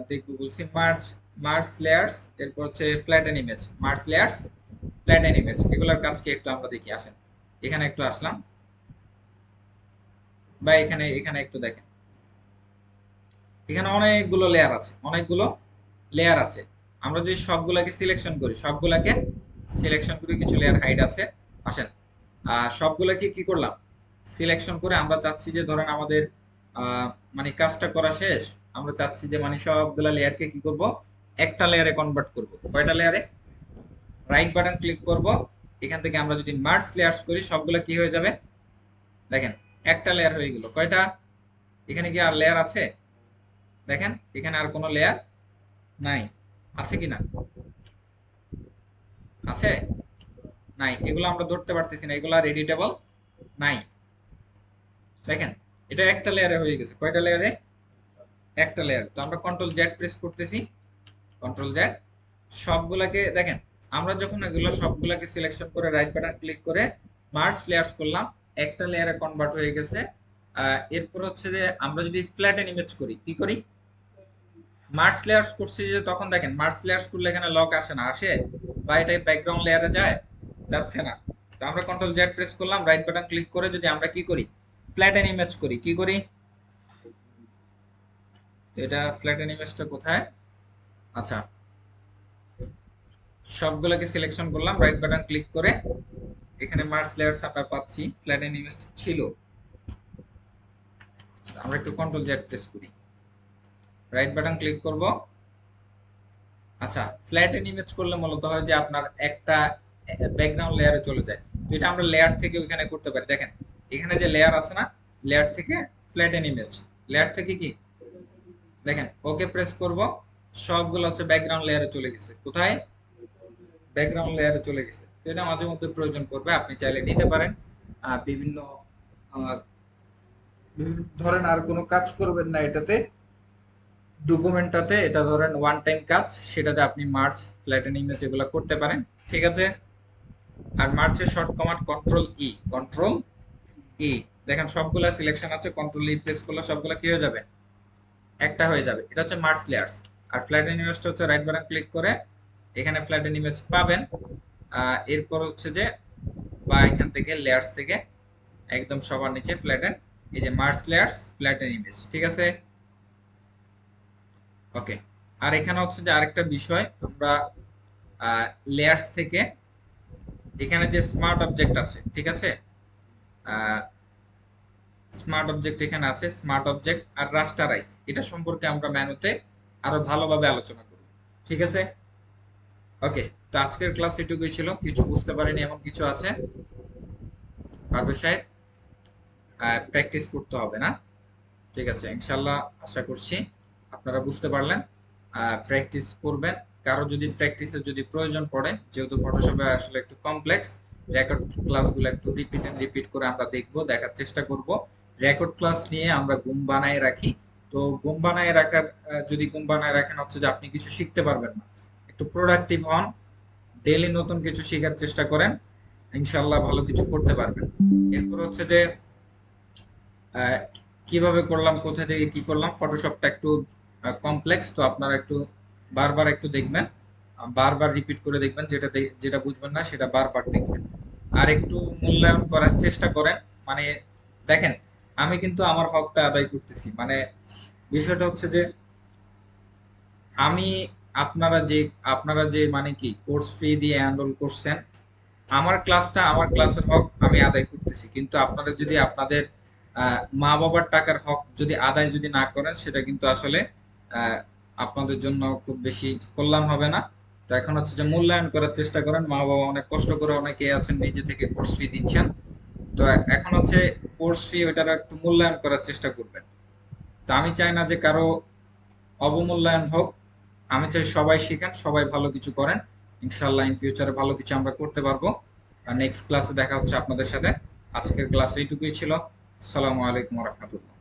দেখব বলছি মার্জ, মার্জ লেয়ার্স, এরপর হচ্ছে flatten image, merge layers, flatten image, এগুলোর কাজ কি একটু আমরা দেখি। আসেন এখানে একটু আসলাম, বা এখানে এখানে একটু দেখেন, এখানে অনেকগুলো লেয়ার আছে, অনেকগুলো লেয়ার আছে। আমরা যদি সবগুলাকে সিলেকশন করি, সবগুলাকে সিলেকশন করি, কিছু লেয়ার হাইড আছে। আসেন সবগুলাকে কি করলাম, সিলেকশন করে আমরা চাচ্ছি যে ধরেন আমাদের মানে কাজটা করা শেষ, আমরা চাচ্ছি যে মানে সবগুলা লেয়ারকে কি করব, একটা লেয়ারে কনভার্ট করব। কয়টা লেয়ারে? রাইট বাটন ক্লিক করব, এখান থেকে আমরা যদি মার্জ লেয়ার্স করি সবগুলা কি হয়ে যাবে, দেখেন একটা লেয়ার হয়ে গেল। কয়টা? এখানে কি আর লেয়ার আছে? দেখেন এখানে আর কোনো লেয়ার নাই। আছে কি না? আছে? নাই। এগুলো আমরা ধরতে পারতেছি না, এগুলো আর এডিটেবল নাই। দেখেন এটা একটা লেয়ারে হয়ে গেছে। কয়টা লেয়ারে? একটা লেয়ার। তো আমরা কন্ট্রোল জেড প্রেস করতেছি, কন্ট্রোল জেড, সবগুলাকে দেখেন, আমরা যখন এগুলো সবগুলাকে সিলেকশন করে রাইট বাটন ক্লিক করে মার্জ লেয়ার্স করলাম, একটা লেয়ারে কনভার্ট হয়ে গেছে। এরপর হচ্ছে যে আমরা যদি ফ্ল্যাটেন ইমেজ করি, কি করি? মার্জ লেয়ার্স করছি যে তখন দেখেন মার্জ লেয়ার্স করলে এখানে লক আসে না, আসে? বা এটা ব্যাকগ্রাউন্ড লেয়ারে যায়? যাচ্ছে না। তো আমরা কন্ট্রোল জেড প্রেস করলাম, রাইট বাটন ক্লিক করে যদি আমরা কি করি, ফ্ল্যাটেন ইমেজ করি, কি করি? তো এটা ফ্ল্যাটেন ইমেজটা কোথায়? আচ্ছা, সবগুলোকে সিলেকশন করলাম, রাইট বাটন ক্লিক করে এখানে মার্জ লেয়ার্স আমরা পাচ্ছি, ফ্ল্যাটেন ইমেজটা ছিল। আমরা একটু কন্ট্রোল জেড প্রেস করি, রাইট বাটন ক্লিক করব। আচ্ছা, ফ্ল্যাটেন ইমেজ করলে মূলত হয় যে আপনার একটা ব্যাকগ্রাউন্ড লেয়ারে চলে যায়। তো এটা আমরা লেয়ার থেকে ওইখানে করতে পারি। দেখেন এখানে যে লেয়ার আছে না, লেয়ার থেকে ফ্ল্যাটেন ইমেজ, লেয়ার থেকে কি, দেখেন ওকে প্রেস করব, সবগুলো হচ্ছে ব্যাকগ্রাউন্ড লেয়ারে চলে গেছে। কোথায়? ব্যাকগ্রাউন্ড লেয়ারে চলে গেছে। তো এটা মাঝে মধ্যে প্রয়োজন পড়বে, আপনি চাইলে নিতে পারেন। বিভিন্ন ধরেন আর কোনো কাজ করবেন না এটাতে, ডকুমেন্টটাতে এটা ধরেন ওয়ান টাইম কাজ, সেটাতে আপনি মার্জ, ফ্ল্যাটেন ইমেজ এগুলো করতে পারেন। ঠিক আছে? আর মার্চের শর্ট কমান্ড কন্ট্রোল ই, কন্ট্রোল ই। দেখেন সবগুলা সিলেকশন আছে, কন্ট্রোল ই প্রেস করলে সবগুলা কি হয়ে যাবে, একটা হয়ে যাবে। এটা হচ্ছে মার্জ লেয়ার্স। আর ফ্ল্যাটেন ইমেজটা হচ্ছে রাইট বাটন ক্লিক করে এখানে ফ্ল্যাটেন ইমেজ পাবেন। এরপর হচ্ছে যে বা এখান থেকে লেয়ার্স থেকে একদম সবার নিচে ফ্ল্যাটেন, এই যে মার্জ লেয়ার্স ফ্ল্যাটেন ইমেজ। ঠিক আছে? ওকে। আর এখানে হচ্ছে যে আরেকটা বিষয়, আমরা লেয়ার্স থেকে এখানে যে স্মার্ট অবজেক্ট আছে, ঠিক আছে, স্মার্ট অবজেক্ট এখানে আছে, স্মার্ট অবজেক্ট আর রাস্টারাইজ, এটা সম্পর্কে আমরা মেনুতে আরো ভালোভাবে আলোচনা করব। ঠিক আছে? ওকে। তো আজকের ক্লাস এটুকুই ছিল, কিছু বুঝতে পারিনি এমন কিছু আছে? পারভেজ সাহেব, প্র্যাকটিস করতে হবে না? ঠিক আছে, ইনশাল্লাহ আশা করছি আপনারা বুঝতে পারলেন। প্র্যাকটিস করবেন। কারো যদি প্র্যাকটিসের যদি প্রয়োজন পড়ে, যেহেতু ফটোশপে আসলে একটু কমপ্লেক্স, রেকর্ড ক্লাসগুলো একটু রিপিট এন্ড রিপিট করে আমরা দেখব, দেখার চেষ্টা করব। রেকর্ড ক্লাস নিয়ে আমরা ঘুম বানায় রাখি। তো ঘুম বানায় রাখার যদি ঘুম বানায় রাখেন হচ্ছে যে আপনি কিছু শিখতে পারবেন না। একটু প্রোডাক্টিভ হন, ডেইলি নতুন কিছু শেখার চেষ্টা করেন, ইনশাল্লাহ ভালো কিছু করতে পারবেন। এরপর হচ্ছে যে আহ, কিভাবে করলাম, কোথা থেকে কি করলাম, ফটোশপটা একটু কমপ্লেক্স, তো আপনারা একটু বারবার একটু দেখবেন, বারবার রিপিট করে দেখবেন, যেটা যেটা বুঝবেন না সেটা বারবার দেখবেন। আর একটু মূল্যায়ন করার চেষ্টা করেন। মানে দেখেন, আমি কিন্তু আমার হকটা আদায় করতেছি। মানে বিষয়টা হচ্ছে যে আমি, আপনারা যে মানে কি কোর্স ফি দিয়ে এনরোল করছেন, আমার ক্লাসটা, আমার ক্লাসের হক আমি আদায় করতেছি, কিন্তু আপনারা যদি আপনাদের মা বাবার টাকার হক যদি আদায় যদি না করেন, সেটা কিন্তু আসলে আহ, আপনাদের জন্য খুব বেশি কল্যাণ হবে না। তো এখন হচ্ছে যে মূল্যায়ন করার চেষ্টা করেন। মা বাবা অনেক কষ্ট করে, অনেকে আছেন নিজে থেকে কোর্স ফি দিচ্ছেন। তো এখন হচ্ছে কোর্স ফি ওইটার একটু মূল্যায়ন করার চেষ্টা করবেন। তো আমি চাই না যে কারো অবমূল্যায়ন হোক, আমি চাই সবাই শিখেন, সবাই ভালো কিছু করেন। ইনশাল্লাহ ইন ফিউচারে ভালো কিছু আমরা করতে পারবো। আর নেক্সট ক্লাসে দেখা হচ্ছে আপনাদের সাথে। আজকের ক্লাস এইটুকুই ছিল। আসসালামু আলাইকুম রহমতুল্লাহ।